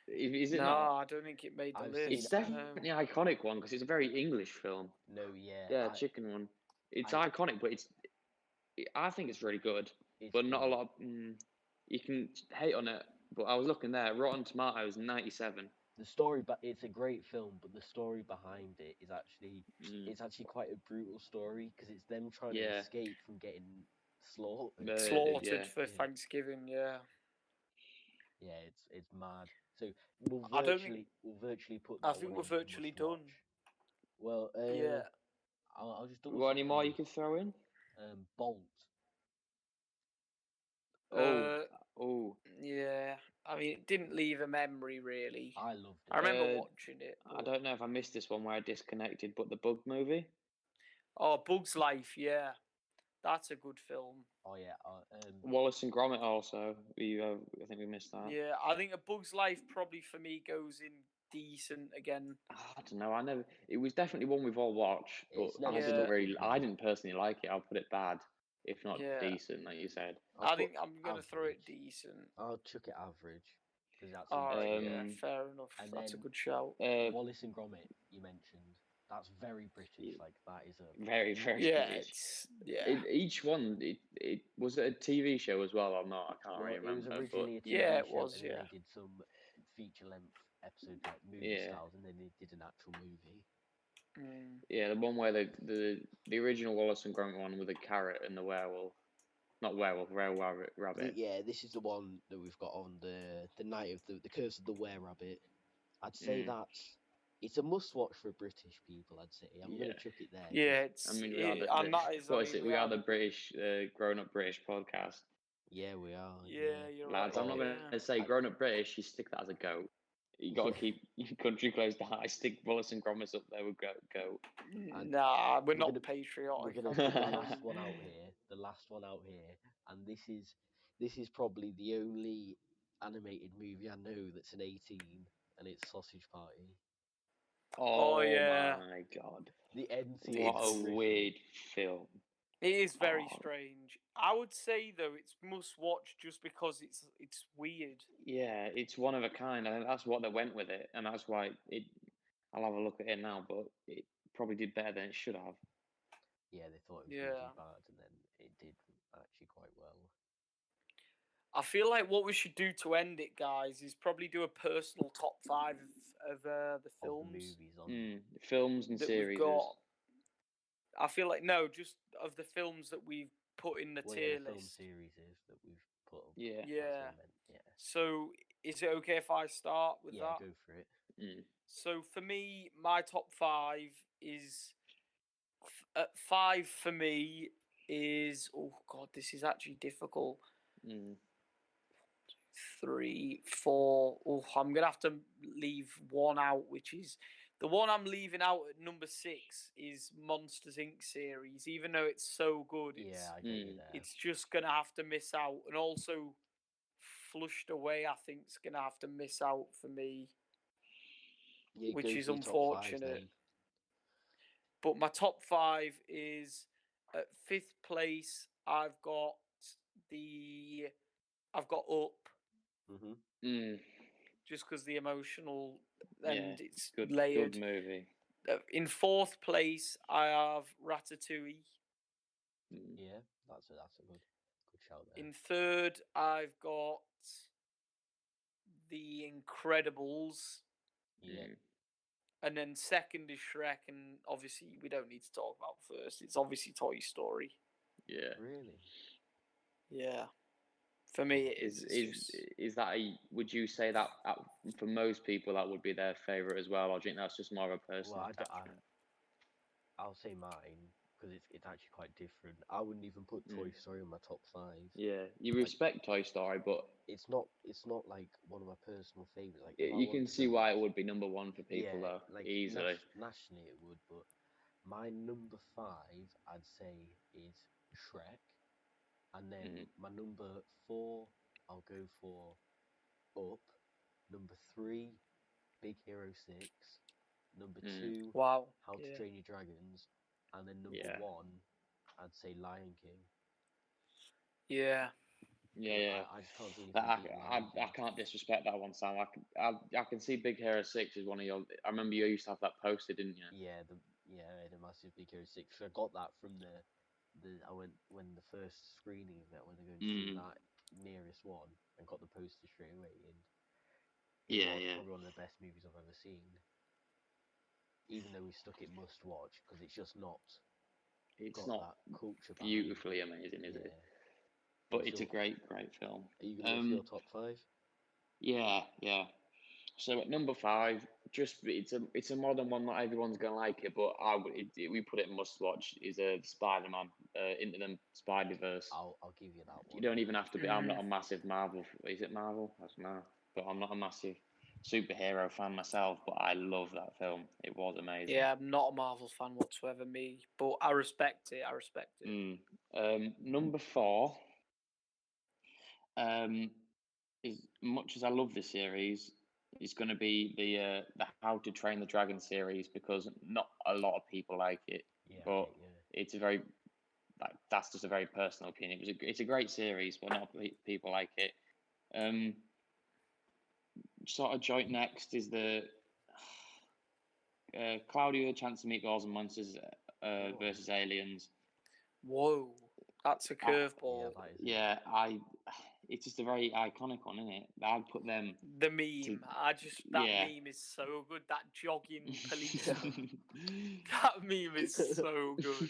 Is it no, not? I don't think it made the list. It's definitely an iconic one because it's a very English film. No, yeah. Yeah, Chicken Run. It's iconic, but I think it's really good. But not a lot of, you can hate on it. But I was looking there, Rotten Tomatoes 97. The story, but it's a great film. But the story behind it is actually it's actually quite a brutal story because it's them trying to escape from getting slaughtered. For Thanksgiving. Yeah. Yeah, it's mad. So we'll virtually put that. I think we're virtually done. Well, yeah. I'll just double. What any more you can throw in? Bolt. Oh. Yeah. I mean, it didn't leave a memory really. I loved it. I remember watching it. I don't know if I missed this one where I disconnected, but the Bug movie. Oh, Bug's Life. Yeah, that's a good film. Oh yeah. Wallace and Gromit also. I think we missed that. Yeah, I think A Bug's Life probably for me goes in decent again. I don't know. It was definitely one we've all watched, but I didn't personally like it. I'll put it bad, if not decent, like you said. I think I'm gonna throw it decent. I'll chuck it average because that's. Fair enough. And that's then, a good shout. Wallace and Gromit, you mentioned. That's very British. Like that is a very British. Each one, it was a TV show as well or not? I can't really remember. It was originally a TV show, was. And then they did some feature length episodes like movie styles, and then they did an actual movie. Yeah, the one where the original Wallace and Gromit one with the carrot and the werewolf. Not werewolf, rabbit. Yeah, this is the one that we've got on the night of the Curse of the Were Rabbit. I'd say that's it's a must-watch for British people. I'd say I'm gonna Yeah. chuck it there. Yeah, Just, I mean, and that is. I mean, we are the British, grown-up British podcast. yeah, we are. Yeah, you're Lads, right. I'm not going Yeah. to say grown-up British. You stick that as a goat. You got to keep your country close to heart. I stick Wallace and Gromit up there with goat. Nah, we're not We're patriotic. gonna put the last one out here. The last one out here, and this is probably the only animated movie I know that's an 18, and it's Sausage Party. Oh, yeah. My God. The end scene What is a horrific. weird film. It is very strange. I would say though it's must watch just because it's weird. Yeah, it's one of a kind. I think that's what they went with it, and that's why it. I'll have a look at it now, but it probably did better than it should have. Yeah, they thought it was going to do bad, and then it did actually quite well. I feel like what we should do to end it, guys, is probably do a personal top 5 of the films. Of the movies on films and that series. We've got. I feel like just of the films that we've put in the tier the film list. series that we've put up. Yeah. Yeah. Yeah. So is it okay if I start with that? Yeah, go for it. So for me, my top 5 is at 5 for me is this is actually difficult. 3, 4. I'm gonna have to leave one out, which is the one I'm leaving out at number 6 is Monsters Inc. series. Even though it's so good, I get you there. It's just gonna have to miss out, and also Flushed Away. I think it's gonna have to miss out for me, which is unfortunate. But my top 5 is at 5th place. I've got Up. Just because the emotional and it's good, layered. Good movie. In 4th place, I have Ratatouille. Yeah, that's a good shout there. In 3rd, I've got The Incredibles. Yeah. And then 2nd is Shrek, and obviously we don't need to talk about first. It's obviously Toy Story. Yeah. Really? Yeah. For me, it is. Is that would you say that for most people that would be their favourite as well, or do you think that's just more of a personal attachment? I'll say mine because it's actually quite different. I wouldn't even put Toy Story in my top 5. Yeah, you respect Toy Story, but it's not like one of my personal favourites. Like you can see why it would be number 1 for people though, easily. Nationally, it would, but my number 5, I'd say, is Shrek. And then my number 4, I'll go for Up. Number 3, Big Hero 6. Number 2, How to Train Your Dragons. And then number 1, I'd say Lion King. Yeah. Yeah. I just can't see anything. I can't disrespect that one, Sam. I can see Big Hero 6 as one of your. I remember you used to have that posted, didn't you? Yeah, I had a massive Big Hero 6. I got that from I went when the first screening of it. I went to go and see that nearest one and got the poster straight away. And it was probably one of the best movies I've ever seen. Even though we stuck it must watch because it's just not. It's got not that culture beautifully amazing, is it? But it's a great film. Are you going to your top 5? Yeah. So at number 5, it's a modern one. Not everyone's gonna like it, but we put it must watch. Is a Spider-Man Into the Spider-Verse. I'll give you that one. You don't even have to be. I'm not a massive Marvel. Is it Marvel? I don't know. But I'm not a massive superhero fan myself. But I love that film. It was amazing. Yeah, I'm not a Marvel fan whatsoever, me. But I respect it. Number 4. As much as I love the series, it's going to be the How to Train the Dragon series because not a lot of people like it. Yeah, but it's a very that's just a very personal opinion. It's a great series, but not people like it. Sort of joint next is the Cloudy with a Chance to Meet Gods and Monsters versus Aliens. Whoa, that's a curveball. it's just a very iconic one, isn't it? I'd put them. The meme, that yeah. meme is so good. That jogging policeman, that meme is so good.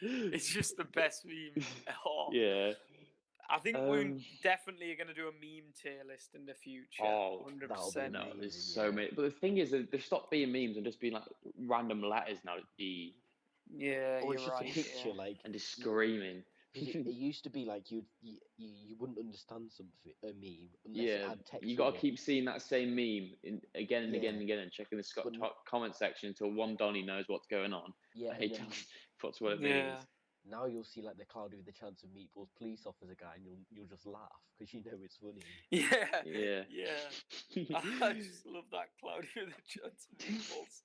It's just the best meme. Oh, Yeah. I think we definitely are going to do a meme tier list in the future. Oh, 100%. that'll be no, amazing, there's so many. But the thing is, that they've stopped being memes and just being like random letters now. D Yeah, Or you're it's just right. a picture, Yeah. like and just screaming. because it used to be like you wouldn't understand something a meme unless it Yeah, had text you with got to it. keep seeing that same meme again and again Yeah, and again, and checking the but comment section until one Donny knows what's going on. yeah, And he and then just puts what it Yeah. means. now you'll see like the Cloudy with the Chance of Meatballs police officer guy, and you'll just laugh because you know it's funny. Yeah. Yeah. Yeah. I just love that Cloudy with a Chance of Meatballs.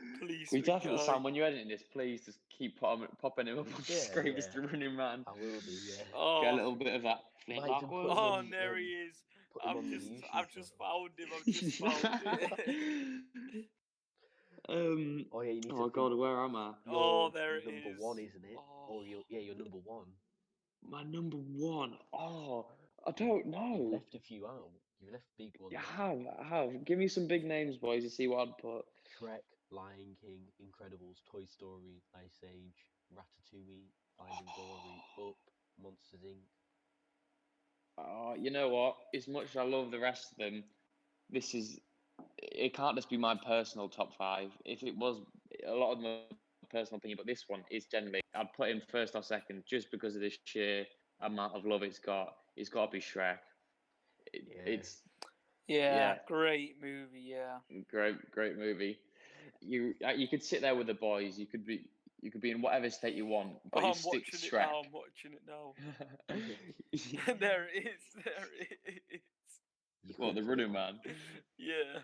We Policeman definitely, guy. Sam, when you're editing this, please just keep popping him up on the Yeah, screen, yeah, Mr. Running Man. I will do. Yeah, Get a Oh, little bit of that might even flintlock put him work. oh, on and there he is. put him on the YouTube I've channel. just found him. I've just found it. Oh yeah, you need to Oh think. God, where am I? Oh, You're there it number is. one, isn't it? Oh. Or you're number one. My number one. Oh, I don't You've know. left a few out. You've left big ones out. I have. Give me some big names, boys, to see what I'd put. Shrek, Lion King, Incredibles, Toy Story, Ice Age, Ratatouille, Finding Dory, Up, Monsters Inc. Oh, you know what? As much as I love the rest of them, it can't just be my personal top five. If it was, a lot of my personal opinion, but this one is generally, I'd put him first or second just because of the sheer amount of love it's got. It's got to be Shrek. It's Yeah, great movie. Yeah, great movie. You could sit there with the boys. You could be in whatever state you want, but you I'm stick watching it Shrek. now. I'm watching it now. There it is. There it is. What, the Running Man? Yeah.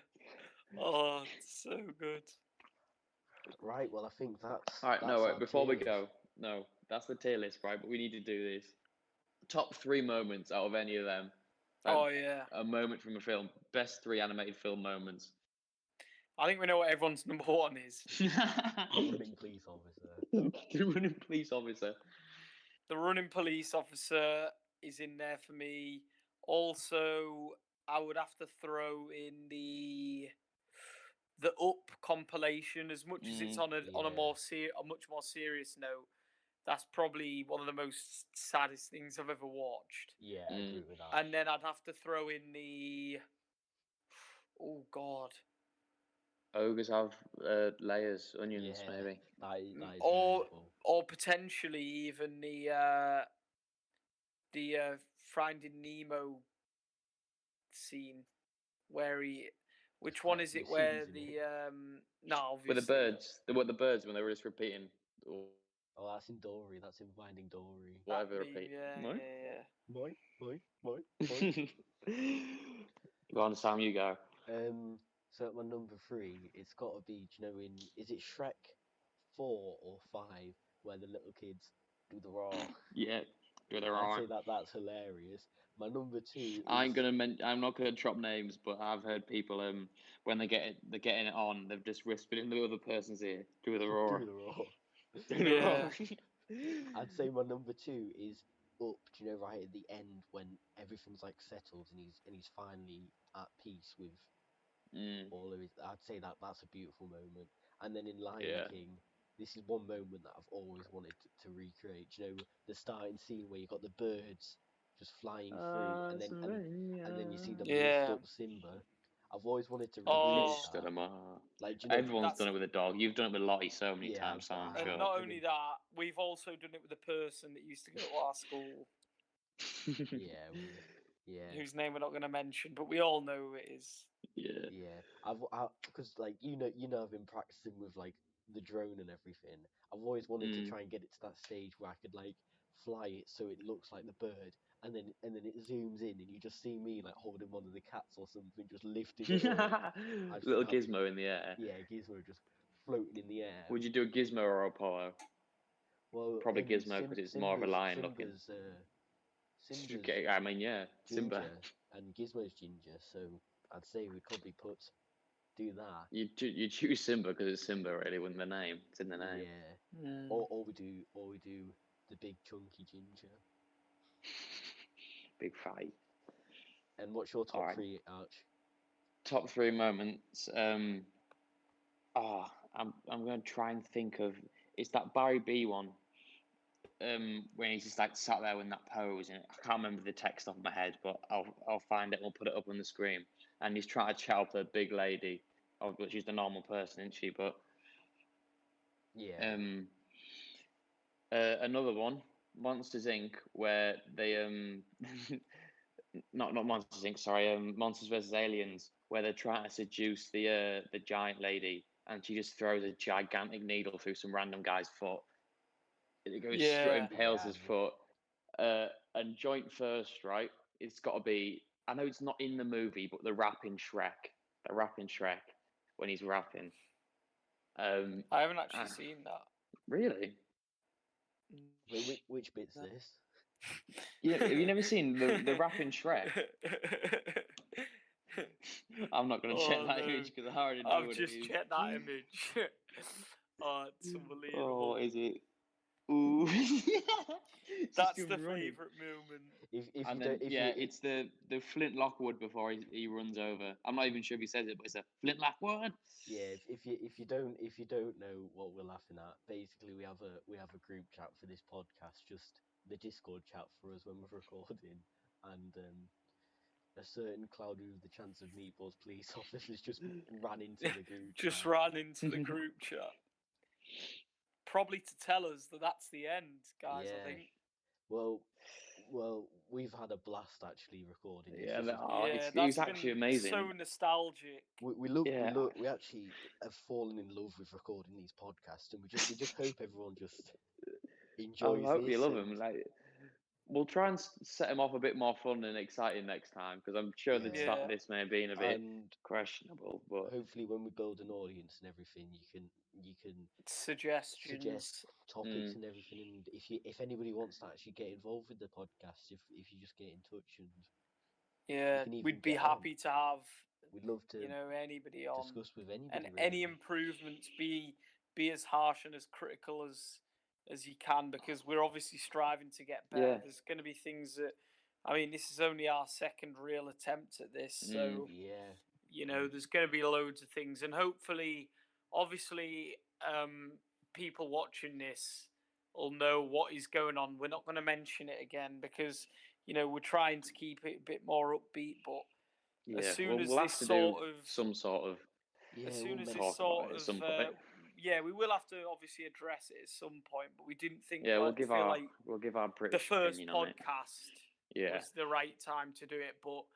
Oh, it's so good. Right, well I think that's All right, that's no, wait, our before we tier go, list. no, that's the tier list, right? But we need to do this. Top 3 moments out of any of them. Oh yeah. A moment from a film. Best 3 animated film moments. I think we know what everyone's number one is. The running police officer. The running police officer. The running police officer is in there for me. Also, I would have to throw in the Up compilation. As much as it's on a much more serious note, that's probably one of the most saddest things I've ever watched. Yeah, I agree with that. And then I'd have to throw in the oh god, Ogres have layers, onions, Yeah, maybe. that is beautiful. or potentially even the Finding Nemo scene where he. Which one is it? Where the no, obviously With the birds, the birds when they were just repeating. Oh, that's in Dory. That's in Finding Dory. Whatever that meme, repeat. yeah. Moi. Go on, Sam, you go. So at my number 3, it's got to be, do you know, is it Shrek 4 or 5 where the little kids do the raw? Yeah, do the I'd say raw. that's hilarious. My number 2 I'm is not gonna drop names, but I've heard people when they're getting it on, they've just whispered in the other person's ear, do the roar. do the raw. Do the roar. I'd say my number 2 is Up. Do you know, right at the end when everything's like settled and he's finally at peace with all of his. I'd say that's a beautiful moment. And then in Lion King, this is one moment that I've always wanted to recreate. Do you know, the starting scene where you got the birds just flying through, and then you see them lift up Simba. I've always wanted to recreate that. Like, do you know, Everyone's done it with a dog. You've done it with Lottie so many Yeah, times, so I'm I sure. And not only that, we've also done it with a person that used to go to our school. Yeah, Whose name we're not going to mention, but we all know who it is. Yeah. Because like you know I've been practicing with like the drone and everything. I've always wanted to try and get it to that stage where I could like fly it so it looks like the bird, and then it zooms in and you just see me like holding one of the cats or something, just lifting it up. Little Gizmo in the air. Yeah, Gizmo just floating in the air. Would you do a Gizmo or Apollo? Well, Probably Gizmo because it's more of a lion looking. Simba's I mean, yeah, Simba. ginger and Gizmo's ginger, so I'd say we'd probably do that. You choose Simba because it's Simba, really, with the name. It's in the name. Yeah. Or we do the big chunky ginger. big fight. And what's your top Alright. 3, Arch? Top 3 moments. I'm going to try and think of. It's that Barry B one. When he's just like sat there in that pose, and I can't remember the text off my head, but I'll find it and we'll put it up on the screen. And he's trying to chat up a big lady, but she's a normal person, isn't she? But Yeah. Another one, Monsters Inc., where they not Monsters Inc. Sorry, Monsters vs Aliens, where they're trying to seduce the giant lady, and she just throws a gigantic needle through some random guy's foot. It goes straight, impales his foot. And joint first, right? It's got to be. I know it's not in the movie, but the rap in Shrek, when he's rapping. I haven't actually seen that. Really? Wait, which bit's this? Yeah, have you never seen the rap in Shrek? I'm not going to check that image because I already know I've what just it is. checked that image. Oh, it's unbelievable. Oh, what is it? Ooh, That's the favourite moment. It's the Flint Lockwood before he runs over. I'm not even sure if he says it, but it's a Flint Lockwood. Yeah, if you don't know what we're laughing at, basically we have a group chat for this podcast, just the Discord chat for us when we're recording, and a certain cloud with the chance of meatballs police officers just ran into the group chat. Ran into the group chat. Probably to tell us that that's the end, guys. Yeah. I think. Well, we've had a blast actually recording this. It was actually amazing. So nostalgic. We actually have fallen in love with recording these podcasts, and we just hope everyone just enjoys. I hope you love them. We'll try and set them off a bit more fun and exciting next time, because I'm sure the start of this may have been a bit questionable. But hopefully, when we build an audience and everything, you can suggest topics and everything. And if anybody wants to actually get involved with the podcast, if you just get in touch, and we'd be happy to have. We'd love to anybody on, discuss with anybody, and really. any improvements, be as harsh and as critical as you can, because we're obviously striving to get better. There's going to be things that, this is only our second real attempt at this, so there's going to be loads of things, and hopefully, obviously, people watching this will know what is going on. We're not going to mention it again because we're trying to keep it a bit more upbeat, but as soon as this sort of some sort of we will have to obviously address it at some point, but we didn't think we'll give our British the first opinion podcast was the right time to do it. But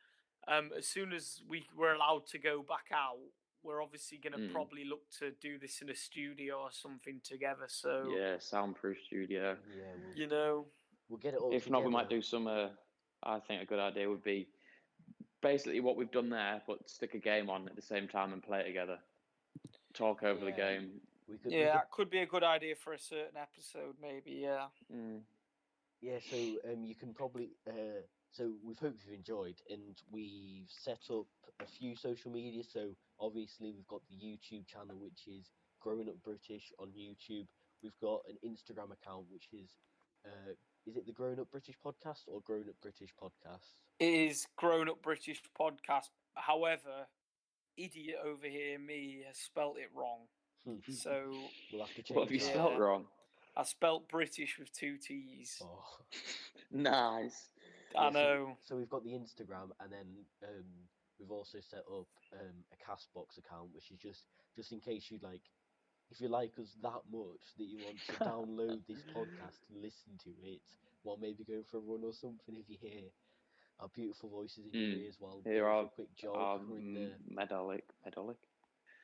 as soon as we were allowed to go back out, we're obviously going to probably look to do this in a studio or something together. So soundproof studio. We'll get it all. If together. not, we might do some. I think a good idea would be basically what we've done there, but stick a game on at the same time and play it together. Talk over the game. That could be a good idea for a certain episode, maybe. Yeah. Yeah. So you can probably. So we've hoped you've enjoyed, and we've set up a few social media. So obviously we've got the YouTube channel, which is Growing Up British on YouTube. We've got an Instagram account, which is it the Growing Up British Podcast or Growing Up British Podcast? It is Growing Up British Podcast. However, idiot over here, me, has spelt it wrong. So we'll have to change. What have you spelt wrong? I spelt British with 2 T's. Oh, nice. I know. So we've got the Instagram, and then we've also set up a Castbox account, which is just in case you like. If you like us that much that you want to download this podcast and listen to it while maybe going for a run or something, if you hear our beautiful voices in your ears while going for a quick jog, or in the medalic.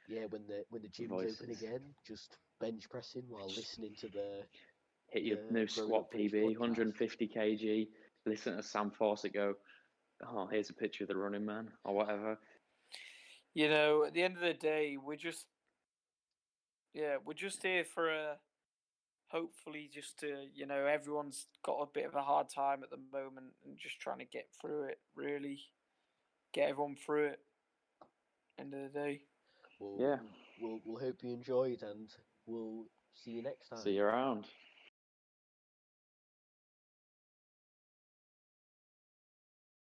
Yeah, when the gym's open again, just bench pressing while listening to the hit your new squat PB, 150 kg. Listen to Sam Fawcett go, "Oh, here's a picture of the running man," or whatever. At the end of the day, we're just here for hopefully just to, everyone's got a bit of a hard time at the moment and just trying to get through it, really. Get everyone through it. End of the day. Well, we'll hope you enjoyed, and we'll see you next time. See you around.